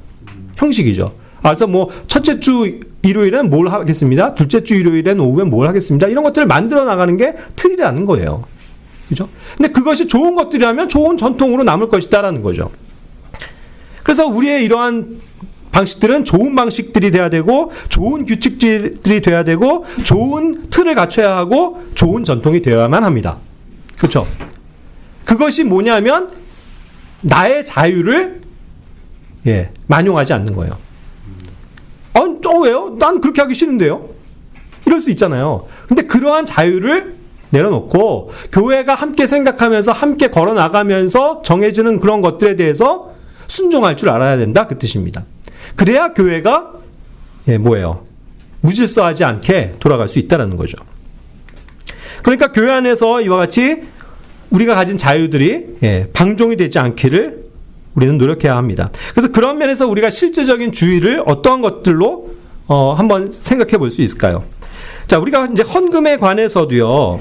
형식이죠. 그래서 첫째 주 일요일엔 뭘 하겠습니다. 둘째 주 일요일엔 오후엔 뭘 하겠습니다. 이런 것들을 만들어 나가는 게 틀이라는 거예요. 그죠? 근데 그것이 좋은 것들이라면 좋은 전통으로 남을 것이다라는 거죠. 그래서 우리의 이러한 방식들은 좋은 방식들이 돼야 되고 좋은 규칙들이 돼야 되고 좋은 틀을 갖춰야 하고 좋은 전통이 되어야만 합니다. 그렇죠? 그것이 뭐냐면 나의 자유를 만용하지 않는 거예요. 왜요? 난 그렇게 하기 싫은데요? 이럴 수 있잖아요. 근데 그러한 자유를 내려놓고 교회가 함께 생각하면서 함께 걸어나가면서 정해주는 그런 것들에 대해서 순종할 줄 알아야 된다. 그 뜻입니다. 그래야 교회가 무질서하지 않게 돌아갈 수 있다는 거죠. 그러니까 교회 안에서 이와 같이 우리가 가진 자유들이 방종이 되지 않기를 우리는 노력해야 합니다. 그래서 그런 면에서 우리가 실제적인 주의를 어떠한 것들로 한번 생각해 볼 수 있을까요? 자, 우리가 이제 헌금에 관해서도요,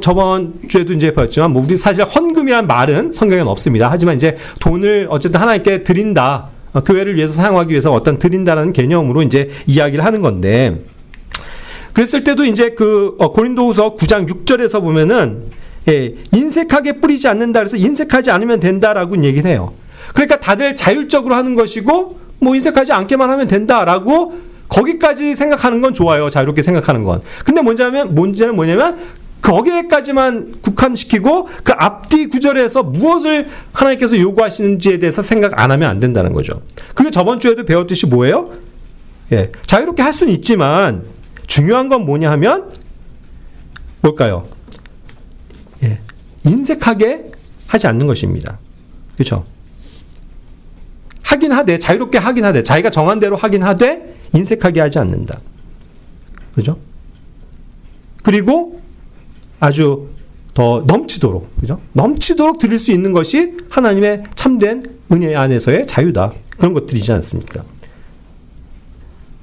저번 주에도 이제 배웠지만, 우리 사실 헌금이란 말은 성경에는 없습니다. 하지만 이제 돈을 어쨌든 하나님께 드린다, 교회를 위해서 사용하기 위해서 어떤 드린다는 개념으로 이제 이야기를 하는 건데, 그랬을 때도 이제 고린도후서 9장 6절에서 보면은, 인색하게 뿌리지 않는다 그래서 인색하지 않으면 된다라고 얘기를 해요. 그러니까 다들 자율적으로 하는 것이고, 인색하지 않게만 하면 된다라고 거기까지 생각하는 건 좋아요. 자유롭게 생각하는 건. 근데 문제는 뭐냐면 거기에까지만 국한시키고 그 앞뒤 구절에서 무엇을 하나님께서 요구하시는지에 대해서 생각 안 하면 안 된다는 거죠. 그게 저번 주에도 배웠듯이 뭐예요? 자유롭게 할 수는 있지만 중요한 건 뭐냐 하면 뭘까요? 인색하게 하지 않는 것입니다. 그렇죠? 하긴 하되, 자유롭게 하긴 하되, 자기가 정한 대로 하긴 하되 인색하게 하지 않는다. 그죠? 그리고 아주 더 넘치도록, 그죠? 넘치도록 드릴 수 있는 것이 하나님의 참된 은혜 안에서의 자유다. 그런 것들이지 않습니까?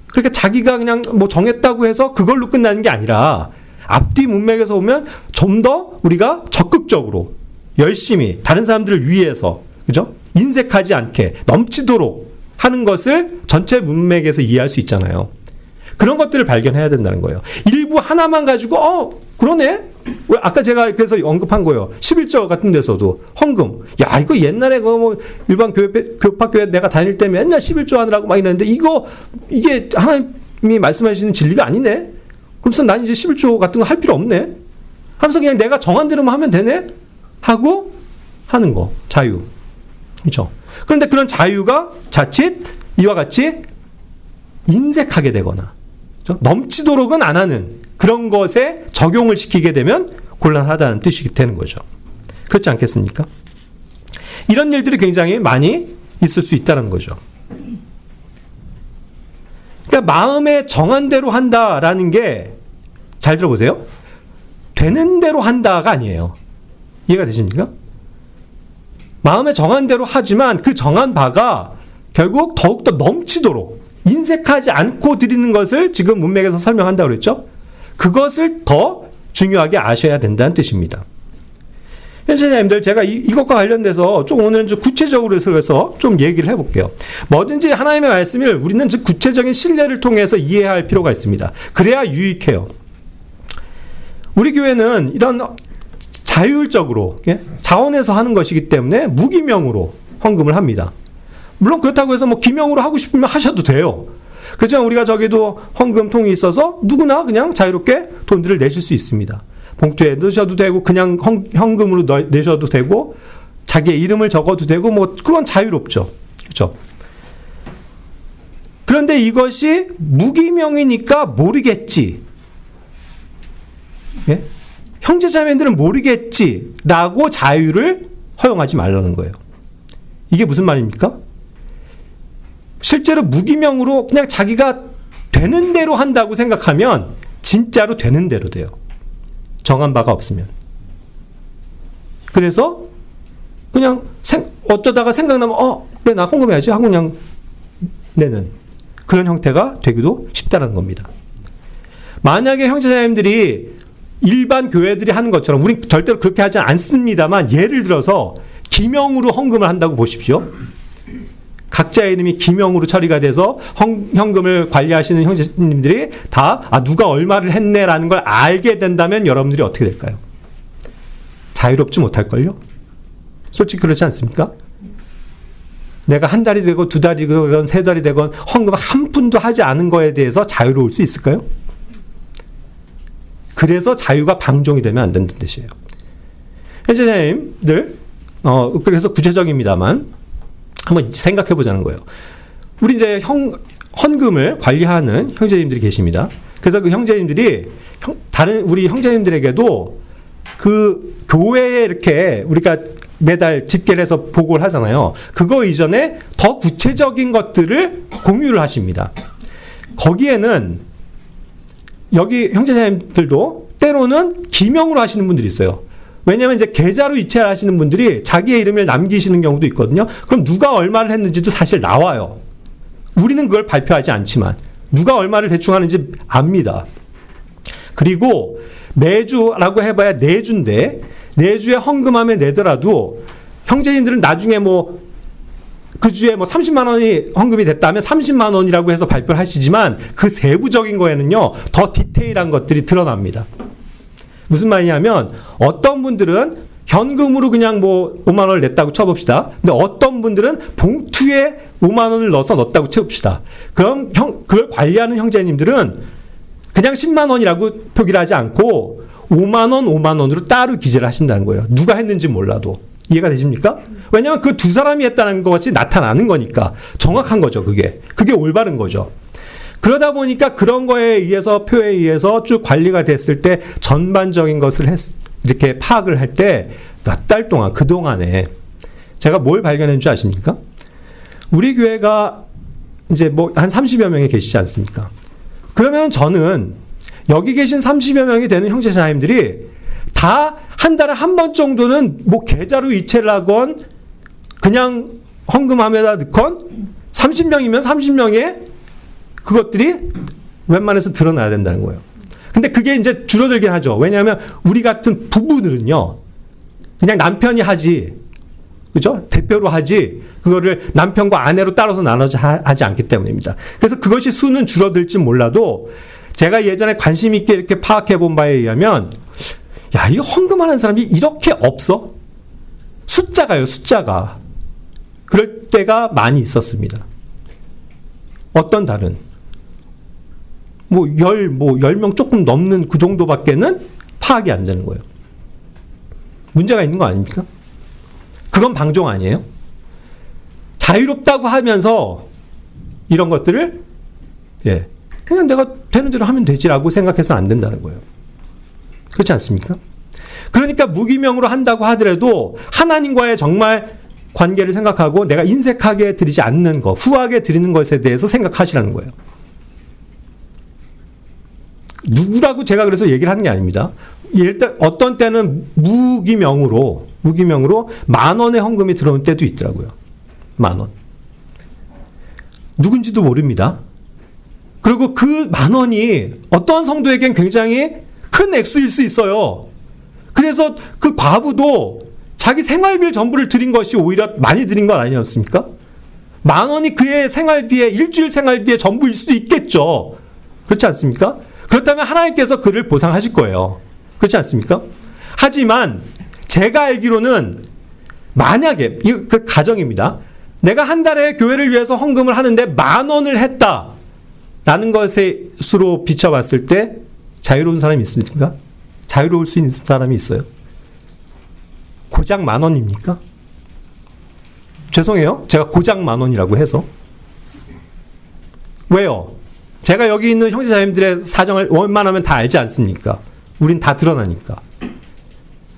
그러니까 자기가 그냥 정했다고 해서 그걸로 끝나는 게 아니라 앞뒤 문맥에서 보면 좀 더 우리가 적극적으로 열심히 다른 사람들을 위해서, 그죠? 인색하지 않게 넘치도록 하는 것을 전체 문맥에서 이해할 수 있잖아요. 그런 것들을 발견해야 된다는 거예요. 일부 하나만 가지고 그러네? 아까 제가 그래서 언급한 거예요. 11조 같은 데서도 헌금. 야, 이거 옛날에 일반 교파교회 내가 다닐 때 맨날 11조 하느라고 막 이랬는데 이게 하나님이 말씀하시는 진리가 아니네? 그래서 난 이제 11조 같은 거 할 필요 없네? 하면서 그냥 내가 정한 대로만 하면 되네? 하고 하는 거. 자유. 그렇죠? 그런데 그런 자유가 자칫 이와 같이 인색하게 되거나, 그렇죠? 넘치도록은 안 하는 그런 것에 적용을 시키게 되면 곤란하다는 뜻이 되는 거죠. 그렇지 않겠습니까? 이런 일들이 굉장히 많이 있을 수 있다는 거죠. 그러니까 마음에 정한 대로 한다라는 게, 잘 들어보세요. 되는 대로 한다가 아니에요. 이해가 되십니까? 마음에 정한 대로 하지만 그 정한 바가 결국 더욱더 넘치도록 인색하지 않고 드리는 것을 지금 문맥에서 설명한다고 그랬죠? 그것을 더 중요하게 아셔야 된다는 뜻입니다. 현신자님들, 제가 이것과 관련돼서 좀 오늘은 좀 구체적으로 해서 좀 얘기를 해볼게요. 뭐든지 하나님의 말씀을 우리는 즉 구체적인 신뢰를 통해서 이해할 필요가 있습니다. 그래야 유익해요. 우리 교회는 이런 자율적으로 자원해서 하는 것이기 때문에 무기명으로 헌금을 합니다. 물론 그렇다고 해서 기명으로 하고 싶으면 하셔도 돼요. 그렇지만 우리가 저기도 헌금통이 있어서 누구나 그냥 자유롭게 돈들을 내실 수 있습니다. 봉투에 넣으셔도 되고 그냥 현금으로 내셔도 되고 자기의 이름을 적어도 되고 그건 자유롭죠. 그렇죠? 그런데 이것이 무기명이니까 모르겠지. 형제자매들은 모르겠지라고 자유를 허용하지 말라는 거예요. 이게 무슨 말입니까? 실제로 무기명으로 그냥 자기가 되는 대로 한다고 생각하면 진짜로 되는 대로 돼요. 정한 바가 없으면. 그래서 그냥 어쩌다가 생각나면 그래 나 헌금해야지 하고 그냥 내는 그런 형태가 되기도 쉽다는 겁니다. 만약에 형제자매들이 일반 교회들이 하는 것처럼, 우린 절대로 그렇게 하지 않습니다만, 예를 들어서 기명으로 헌금을 한다고 보십시오. 각자의 이름이 기명으로 처리가 돼서 현금을 관리하시는 형제님들이 다 누가 얼마를 했네라는 걸 알게 된다면 여러분들이 어떻게 될까요? 자유롭지 못할걸요? 솔직히 그렇지 않습니까? 내가 한 달이 되고 두 달이 되건 세 달이 되건 헌금 한 푼도 하지 않은 거에 대해서 자유로울 수 있을까요? 그래서 자유가 방종이 되면 안 된다는 뜻이에요. 현재자님들, 그래서 구체적입니다만 한번 생각해 보자는 거예요. 우리 이제 헌금을 관리하는 형제님들이 계십니다. 그래서 그 형제님들이 다른 우리 형제님들에게도 그 교회에 이렇게 우리가 매달 집계를 해서 보고를 하잖아요. 그거 이전에 더 구체적인 것들을 공유를 하십니다. 거기에는 여기 형제자님들도 때로는 기명으로 하시는 분들이 있어요. 왜냐하면 이제 계좌로 이체를 하시는 분들이 자기의 이름을 남기시는 경우도 있거든요. 그럼 누가 얼마를 했는지도 사실 나와요. 우리는 그걸 발표하지 않지만 누가 얼마를 대충 하는지 압니다. 그리고 매주라고 해봐야 4주인데 4주에 헌금하면 내더라도 형제님들은 나중에 뭐 그 주에 뭐 30만 원이 헌금이 됐다면 30만 원이라고 해서 발표를 하시지만 그 세부적인 거에는요 더 디테일한 것들이 드러납니다. 무슨 말이냐면 어떤 분들은 현금으로 그냥 뭐 5만 원을 냈다고 쳐봅시다. 근데 어떤 분들은 봉투에 5만 원을 넣었다고 쳐봅시다. 그럼 그걸 관리하는 형제님들은 그냥 10만 원이라고 표기를 하지 않고 5만 원, 5만 원으로 따로 기재를 하신다는 거예요. 누가 했는지 몰라도. 이해가 되십니까? 왜냐하면 그 두 사람이 했다는 것이 나타나는 거니까. 정확한 거죠, 그게. 그게 올바른 거죠. 그러다 보니까 그런 거에 의해서, 표에 의해서 쭉 관리가 됐을 때 전반적인 것을 이렇게 파악을 할 때 몇 달 동안, 그동안에 제가 뭘 발견한 줄 아십니까? 우리 교회가 이제 뭐 한 30여 명이 계시지 않습니까? 그러면 저는 여기 계신 30여 명이 되는 형제자매님들이 다 한 달에 한 번 정도는 뭐 계좌로 이체를 하건 그냥 헌금함에다 넣건 30명이면 30명의 그것들이 웬만해서 드러나야 된다는 거예요. 근데 그게 이제 줄어들긴 하죠. 왜냐하면 우리 같은 부부들은요, 그냥 남편이 하지, 그죠? 대표로 하지, 그거를 남편과 아내로 따라서 나눠서 하지 않기 때문입니다. 그래서 그것이 수는 줄어들지 몰라도 제가 예전에 관심 있게 이렇게 파악해 본 바에 의하면, 야, 이거 헌금하는 사람이 이렇게 없어? 숫자가요, 숫자가. 그럴 때가 많이 있었습니다. 어떤 달은. 뭐 10명 조금 넘는 그 정도밖에는 파악이 안 되는 거예요. 문제가 있는 거 아닙니까? 그건 방종 아니에요? 자유롭다고 하면서 이런 것들을, 예, 그냥 내가 되는 대로 하면 되지라고 생각해서는 안 된다는 거예요. 그렇지 않습니까? 그러니까 무기명으로 한다고 하더라도 하나님과의 정말 관계를 생각하고 내가 인색하게 드리지 않는 것, 후하게 드리는 것에 대해서 생각하시라는 거예요. 누구라고 제가 그래서 얘기를 하는 게 아닙니다. 일단 어떤 때는 무기명으로 10,000원의 헌금이 들어온 때도 있더라고요. 10,000원. 누군지도 모릅니다. 그리고 그 10,000원이 어떤 성도에겐 굉장히 큰 액수일 수 있어요. 그래서 그 과부도 자기 생활비를 전부를 드린 것이 오히려 많이 드린 건 아니었습니까? 10,000원이 그의 생활비에, 일주일 생활비의 전부일 수도 있겠죠. 그렇지 않습니까? 그렇다면 하나님께서 그를 보상하실 거예요. 그렇지 않습니까? 하지만 제가 알기로는 만약에, 그 가정입니다. 내가 한 달에 교회를 위해서 헌금을 하는데 10,000원을 했다 라는 것으로 비춰봤을 때 자유로운 사람이 있습니까? 자유로울 수 있는 사람이 있어요? 고작 10,000원입니까? 죄송해요. 제가 고작 10,000원이라고 해서. 왜요? 제가 여기 있는 형제자매님들의 사정을 웬만하면 다 알지 않습니까? 우린 다 드러나니까.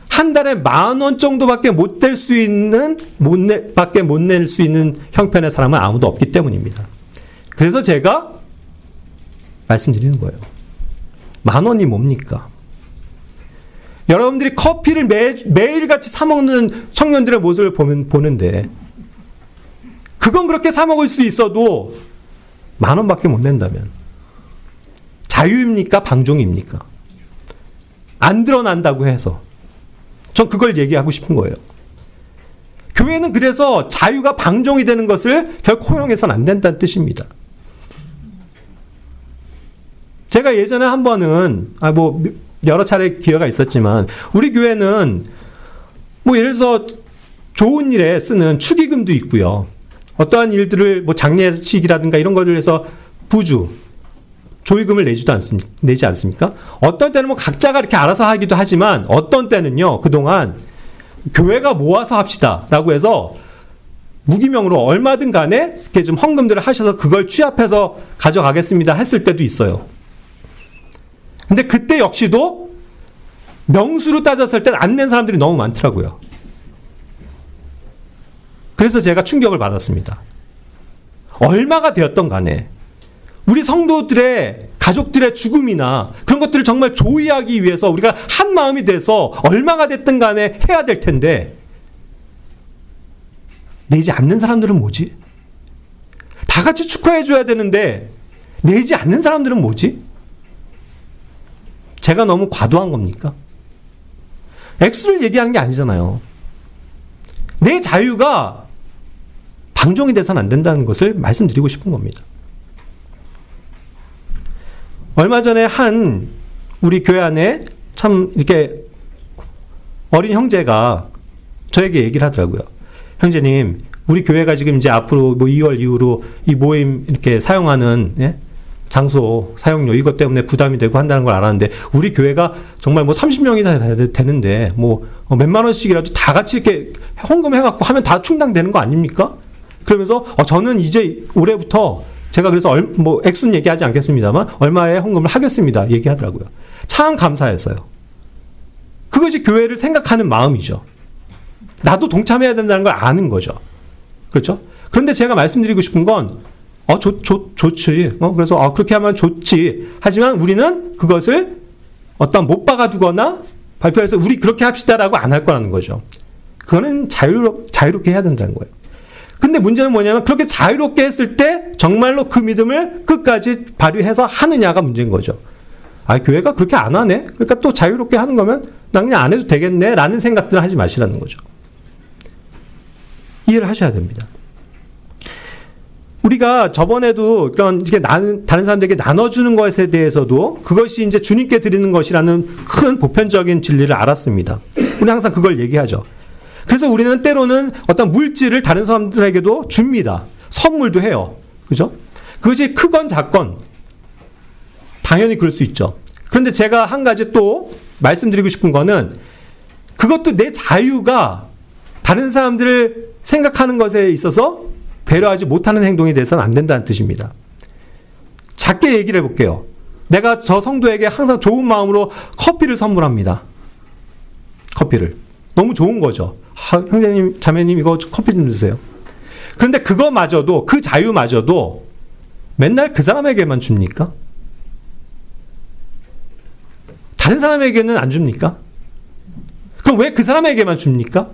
한 달에 10,000원 정도밖에 못 낼 수 있는, 밖에 못 낼 수 있는 형편의 사람은 아무도 없기 때문입니다. 그래서 제가 말씀드리는 거예요. 10,000원이 뭡니까? 여러분들이 커피를 매일같이 사먹는 청년들의 모습을 보는데, 그건 그렇게 사먹을 수 있어도 10,000원밖에 못 낸다면 자유입니까? 방종입니까? 안 드러난다고 해서 전 그걸 얘기하고 싶은 거예요. 교회는 그래서 자유가 방종이 되는 것을 결코 허용해서는 안 된다는 뜻입니다. 제가 예전에 한 번은 여러 차례 기회가 있었지만 우리 교회는 예를 들어서 좋은 일에 쓰는 축의금도 있고요. 어떠한 일들을 장례식이라든가 이런 거를 해서 부주, 조의금을 내지 않습니까? 어떤 때는 각자가 이렇게 알아서 하기도 하지만 어떤 때는요, 그동안 교회가 모아서 합시다라고 해서 무기명으로 얼마든 간에 이렇게 좀 헌금들을 하셔서 그걸 취합해서 가져가겠습니다 했을 때도 있어요. 근데 그때 역시도 명수로 따졌을 땐 안 낸 사람들이 너무 많더라고요. 그래서 제가 충격을 받았습니다. 얼마가 되었던 간에 우리 성도들의 가족들의 죽음이나 그런 것들을 정말 조의하기 위해서 우리가 한 마음이 돼서 얼마가 됐든 간에 해야 될 텐데 내지 않는 사람들은 뭐지? 다 같이 축하해 줘야 되는데 내지 않는 사람들은 뭐지? 제가 너무 과도한 겁니까? 액수를 얘기하는 게 아니잖아요. 내 자유가 방종이 돼서는 안 된다는 것을 말씀드리고 싶은 겁니다. 얼마 전에 한 우리 교회 안에 참 이렇게 어린 형제가 저에게 얘기를 하더라고요. 형제님, 우리 교회가 지금 이제 앞으로 뭐 2월 이후로 이 모임 이렇게 사용하는 장소 사용료 이것 때문에 부담이 되고 한다는 걸 알았는데 우리 교회가 정말 뭐 30명이 다 되는데 뭐 몇만 원씩이라도 다 같이 이렇게 헌금해갖고 하면 다 충당되는 거 아닙니까? 그러면서 저는 이제 올해부터 제가 그래서 뭐 액수는 얘기하지 않겠습니다만 얼마의 헌금을 하겠습니다 얘기하더라고요. 참 감사했어요. 그것이 교회를 생각하는 마음이죠. 나도 동참해야 된다는 걸 아는 거죠. 그렇죠? 그런데 제가 말씀드리고 싶은 건 좋지. 그래서 그렇게 하면 좋지. 하지만 우리는 그것을 어떤 못 박아두거나 발표해서 우리 그렇게 합시다라고 안 할 거라는 거죠. 그거는 자유롭게 해야 된다는 거예요. 근데 문제는 뭐냐면 그렇게 자유롭게 했을 때 정말로 그 믿음을 끝까지 발휘해서 하느냐가 문제인 거죠. 교회가 그렇게 안 하네? 그러니까 또 자유롭게 하는 거면 난 그냥 안 해도 되겠네? 라는 생각들을 하지 마시라는 거죠. 이해를 하셔야 됩니다. 우리가 저번에도 그런 이렇게 다른 사람들에게 나눠주는 것에 대해서도 그것이 이제 주님께 드리는 것이라는 큰 보편적인 진리를 알았습니다. 우리 항상 그걸 얘기하죠. 그래서 우리는 때로는 어떤 물질을 다른 사람들에게도 줍니다. 선물도 해요. 그죠? 그것이 크건 작건 당연히 그럴 수 있죠. 그런데 제가 한 가지 또 말씀드리고 싶은 거는 그것도 내 자유가 다른 사람들을 생각하는 것에 있어서 배려하지 못하는 행동이 돼서는 안 된다는 뜻입니다. 작게 얘기를 해볼게요. 내가 저 성도에게 항상 좋은 마음으로 커피를 선물합니다. 커피를. 너무 좋은 거죠. 형제님, 자매님 이거 커피 좀 주세요. 그런데 그거마저도, 그 자유마저도 맨날 그 사람에게만 줍니까? 다른 사람에게는 안 줍니까? 그럼 왜 그 사람에게만 줍니까?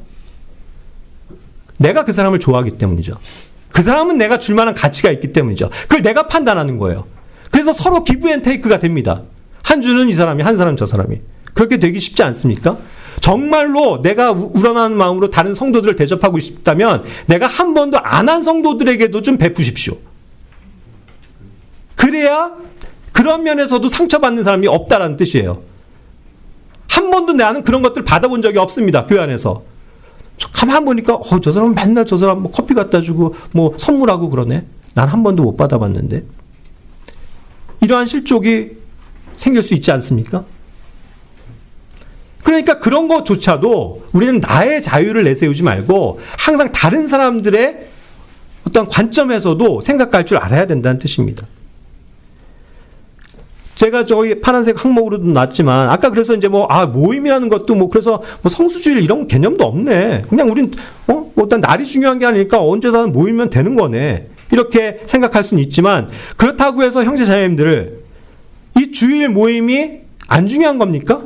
내가 그 사람을 좋아하기 때문이죠. 그 사람은 내가 줄 만한 가치가 있기 때문이죠. 그걸 내가 판단하는 거예요. 그래서 서로 기브 앤 테이크가 됩니다. 한 주는 이 사람이, 한 사람 저 사람이. 그렇게 되기 쉽지 않습니까? 정말로 내가 우러나는 마음으로 다른 성도들을 대접하고 싶다면 내가 한 번도 안 한 성도들에게도 좀 베푸십시오. 그래야 그런 면에서도 상처받는 사람이 없다라는 뜻이에요. 한 번도 나는 그런 것들 받아본 적이 없습니다. 교회 안에서. 가만 보니까 저 사람은 맨날 저 사람 뭐 커피 갖다 주고 뭐 선물하고 그러네. 난 한 번도 못 받아봤는데. 이러한 실족이 생길 수 있지 않습니까? 그러니까 그런 것조차도 우리는 나의 자유를 내세우지 말고 항상 다른 사람들의 어떤 관점에서도 생각할 줄 알아야 된다는 뜻입니다. 제가 저기 파란색 항목으로도 놨지만 아까 그래서 이제 모임이라는 것도 그래서 성수주의 이런 개념도 없네. 그냥 우린 일단 날이 중요한 게 아니니까 언제든 모이면 되는 거네. 이렇게 생각할 수는 있지만 그렇다고 해서 형제 자매님들 이 주일 모임이 안 중요한 겁니까?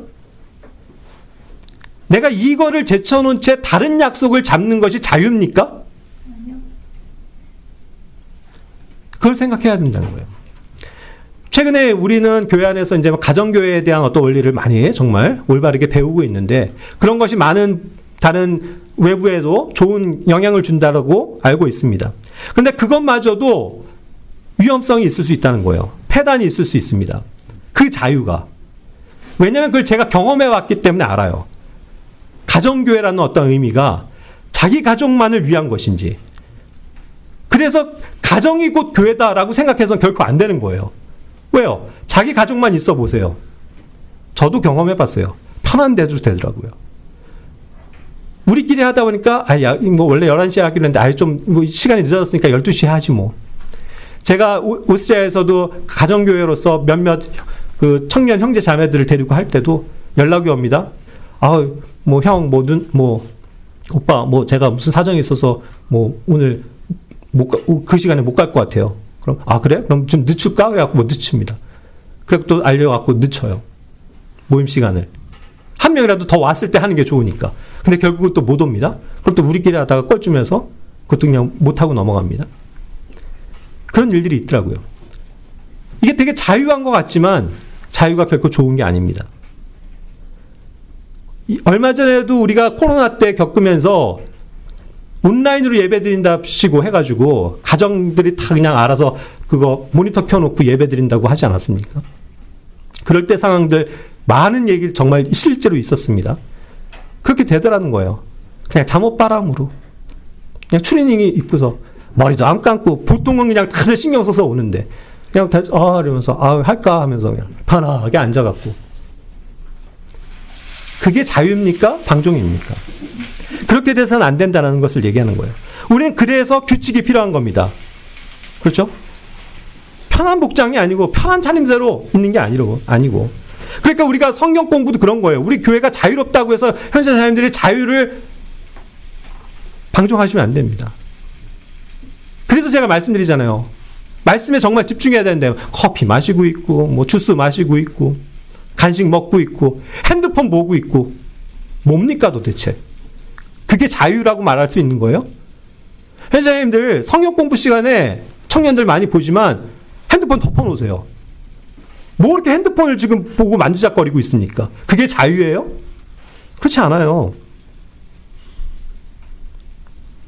내가 이거를 제쳐놓은 채 다른 약속을 잡는 것이 자유입니까? 그걸 생각해야 된다는 거예요. 최근에 우리는 교회 안에서 이제 가정교회에 대한 어떤 원리를 많이 정말 올바르게 배우고 있는데 그런 것이 많은 다른 외부에도 좋은 영향을 준다고 알고 있습니다. 그런데 그것마저도 위험성이 있을 수 있다는 거예요. 폐단이 있을 수 있습니다. 그 자유가. 왜냐하면 그걸 제가 경험해 왔기 때문에 알아요. 가정교회라는 어떤 의미가 자기 가족만을 위한 것인지 그래서 가정이 곧 교회다라고 생각해서는 결코 안 되는 거예요. 왜요? 자기 가족만 있어 보세요. 저도 경험해 봤어요. 편한 데도 되더라고요. 우리끼리 하다 보니까 뭐 원래 11시에 하기로 했는데 좀 뭐 시간이 늦어졌으니까 12시에 하지 뭐. 제가 오스트리아에서도 가정교회로서 몇몇 그 청년 형제 자매들을 데리고 할 때도 연락이 옵니다. 뭐 형, 뭐 오빠, 뭐 제가 무슨 사정이 있어서 뭐 오늘 그 시간에 못 갈 것 같아요. 그럼 그래? 그럼 좀 늦출까? 그래갖고 뭐 늦춥니다. 그래갖고 또 알려갖고 늦춰요. 모임 시간을. 한 명이라도 더 왔을 때 하는 게 좋으니까. 근데 결국은 또 못 옵니다. 그럼 또 우리끼리 하다가 껄주면서 그것도 그냥 못하고 넘어갑니다. 그런 일들이 있더라고요. 이게 되게 자유한 것 같지만 자유가 결코 좋은 게 아닙니다. 얼마 전에도 우리가 코로나 때 겪으면서 온라인으로 예배 드린답시고 해가지고 가정들이 다 그냥 알아서 그거 모니터 켜놓고 예배 드린다고 하지 않았습니까? 그럴 때 상황들 많은 얘기 정말 실제로 있었습니다. 그렇게 되더라는 거예요. 그냥 잠옷바람으로 그냥 추리닝이 입고서 머리도 안 감고 보통은 그냥 다들 신경 써서 오는데 그냥 이러면서 할까 하면서 그냥 편하게 앉아갖고 그게 자유입니까? 방종입니까? 그렇게 돼서는 안 된다는 것을 얘기하는 거예요. 우리는 그래서 규칙이 필요한 겁니다. 그렇죠? 편한 복장이 아니고 편한 차림새로 있는 게 아니고 그러니까 우리가 성경 공부도 그런 거예요. 우리 교회가 자유롭다고 해서 현재 사람들이 자유를 방종하시면 안 됩니다. 그래서 제가 말씀드리잖아요. 말씀에 정말 집중해야 되는데 커피 마시고 있고 뭐 주스 마시고 있고 간식 먹고 있고 핸드폰 보고 있고 뭡니까 도대체? 그게 자유라고 말할 수 있는 거예요? 회장님들 성경 공부 시간에 청년들 많이 보지만 핸드폰 덮어놓으세요. 뭐 이렇게 핸드폰을 지금 보고 만지작거리고 있습니까? 그게 자유예요? 그렇지 않아요.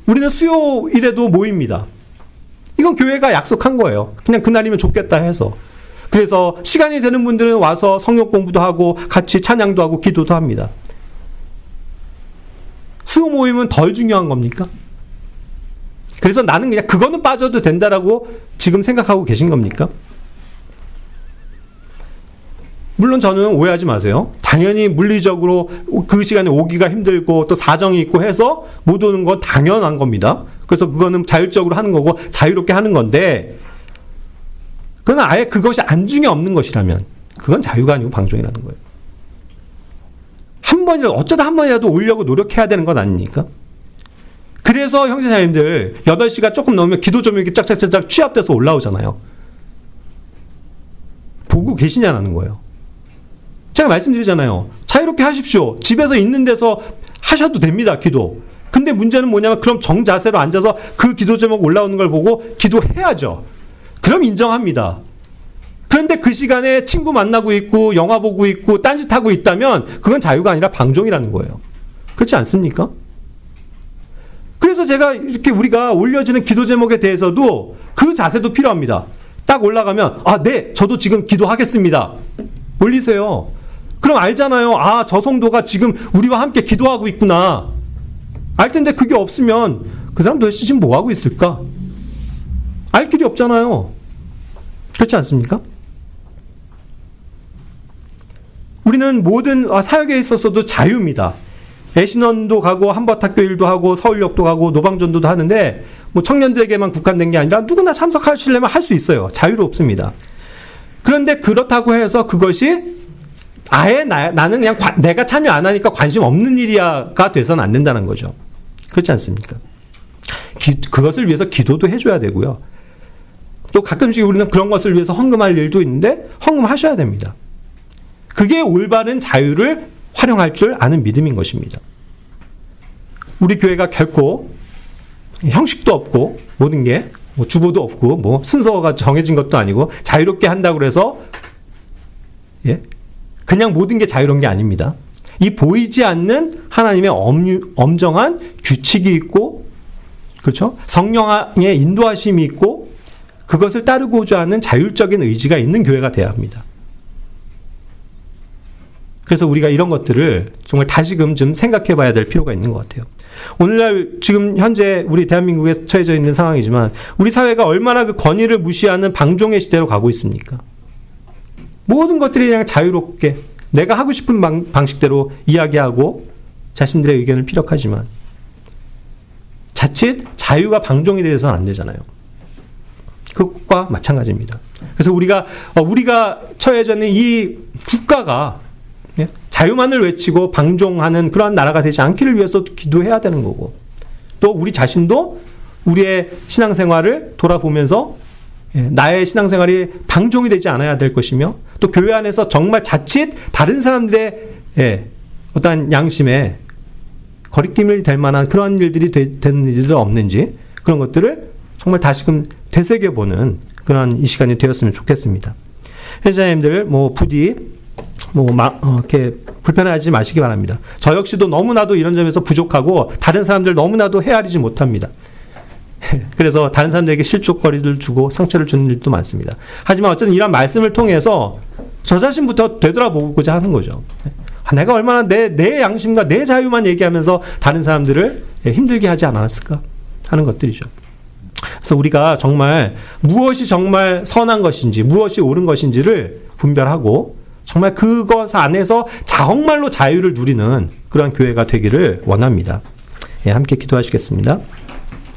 우리는 수요일에도 모입니다. 이건 교회가 약속한 거예요. 그냥 그날이면 좋겠다 해서. 그래서 시간이 되는 분들은 와서 성경 공부도 하고 같이 찬양도 하고 기도도 합니다. 수요 모임은 덜 중요한 겁니까? 그래서 나는 그냥 그거는 빠져도 된다라고 지금 생각하고 계신 겁니까? 물론 저는 오해하지 마세요. 당연히 물리적으로 그 시간에 오기가 힘들고 또 사정이 있고 해서 못 오는 건 당연한 겁니다. 그래서 그거는 자율적으로 하는 거고 자유롭게 하는 건데 그건 아예 그것이 안중에 없는 것이라면 그건 자유가 아니고 방종이라는 거예요. 어쩌다 한 번이라도 오려고 노력해야 되는 것 아닙니까? 그래서 형제자매님들 8시가 조금 넘으면 기도 조명이 짝짝짝짝 취합돼서 올라오잖아요. 보고 계시냐는 거예요. 제가 말씀드리잖아요. 자유롭게 하십시오. 집에서 있는 데서 하셔도 됩니다. 기도. 근데 문제는 뭐냐면 그럼 정자세로 앉아서 그 기도 제목 올라오는 걸 보고 기도해야죠. 그럼 인정합니다. 그런데 그 시간에 친구 만나고 있고 영화 보고 있고 딴짓하고 있다면 그건 자유가 아니라 방종이라는 거예요. 그렇지 않습니까? 그래서 제가 이렇게 우리가 올려지는 기도 제목에 대해서도 그 자세도 필요합니다. 딱 올라가면 네, 저도 지금 기도하겠습니다. 올리세요. 그럼 알잖아요. 저 성도가 지금 우리와 함께 기도하고 있구나. 알 텐데 그게 없으면 그 사람 도대체 지금 뭐 하고 있을까? 알 길이 없잖아요. 그렇지 않습니까? 우리는 모든 사역에 있어서도 자유입니다. 애신원도 가고 한밭학교 일도 하고 서울역도 가고 노방전도도 하는데 뭐 청년들에게만 국한된 게 아니라 누구나 참석하시려면 할 수 있어요. 자유롭습니다. 그런데 그렇다고 해서 그것이 아예 나는 그냥 내가 참여 안 하니까 관심 없는 일이야가 돼서는 안 된다는 거죠. 그렇지 않습니까? 그것을 위해서 기도도 해줘야 되고요. 또 가끔씩 우리는 그런 것을 위해서 헌금할 일도 있는데 헌금하셔야 됩니다. 그게 올바른 자유를 활용할 줄 아는 믿음인 것입니다. 우리 교회가 결코 형식도 없고 모든 게 뭐 주보도 없고 뭐 순서가 정해진 것도 아니고 자유롭게 한다고 해서 그냥 모든 게 자유로운 게 아닙니다. 이 보이지 않는 하나님의 엄정한 규칙이 있고 그렇죠? 성령의 인도하심이 있고 그것을 따르고자 하는 자율적인 의지가 있는 교회가 돼야 합니다. 그래서 우리가 이런 것들을 정말 다시금 좀 생각해 봐야 될 필요가 있는 것 같아요. 오늘날 지금 현재 우리 대한민국에 처해져 있는 상황이지만 우리 사회가 얼마나 그 권위를 무시하는 방종의 시대로 가고 있습니까? 모든 것들이 그냥 자유롭게 내가 하고 싶은 방식대로 이야기하고 자신들의 의견을 피력하지만 자칫 자유가 방종이 되어서는 안 되잖아요. 그것과 마찬가지입니다. 그래서 우리가 처해져 있는 이 국가가 자유만을 외치고 방종하는 그러한 나라가 되지 않기를 위해서 기도해야 되는 거고, 또 우리 자신도 우리의 신앙생활을 돌아보면서 나의 신앙생활이 방종이 되지 않아야 될 것이며, 또 교회 안에서 정말 자칫 다른 사람들의 어떠한 양심에 거리낌이 될 만한 그런 일들이 되는 일들은 없는지, 그런 것들을 정말 다시금 되새겨보는 그런 이 시간이 되었으면 좋겠습니다. 회장님들 부디 이렇게 불편해하지 마시기 바랍니다. 저 역시도 너무나도 이런 점에서 부족하고 다른 사람들 너무나도 헤아리지 못합니다. 그래서 다른 사람들에게 실족거리를 주고 상처를 주는 일도 많습니다. 하지만 어쨌든 이런 말씀을 통해서 저 자신부터 되돌아보고자 하는 거죠. 내가 얼마나 내 양심과 내 자유만 얘기하면서 다른 사람들을 힘들게 하지 않았을까 하는 것들이죠. 그래서 우리가 정말 무엇이 정말 선한 것인지, 무엇이 옳은 것인지를 분별하고 정말 그것 안에서 정말로 자유를 누리는 그런 교회가 되기를 원합니다. 함께 기도하시겠습니다.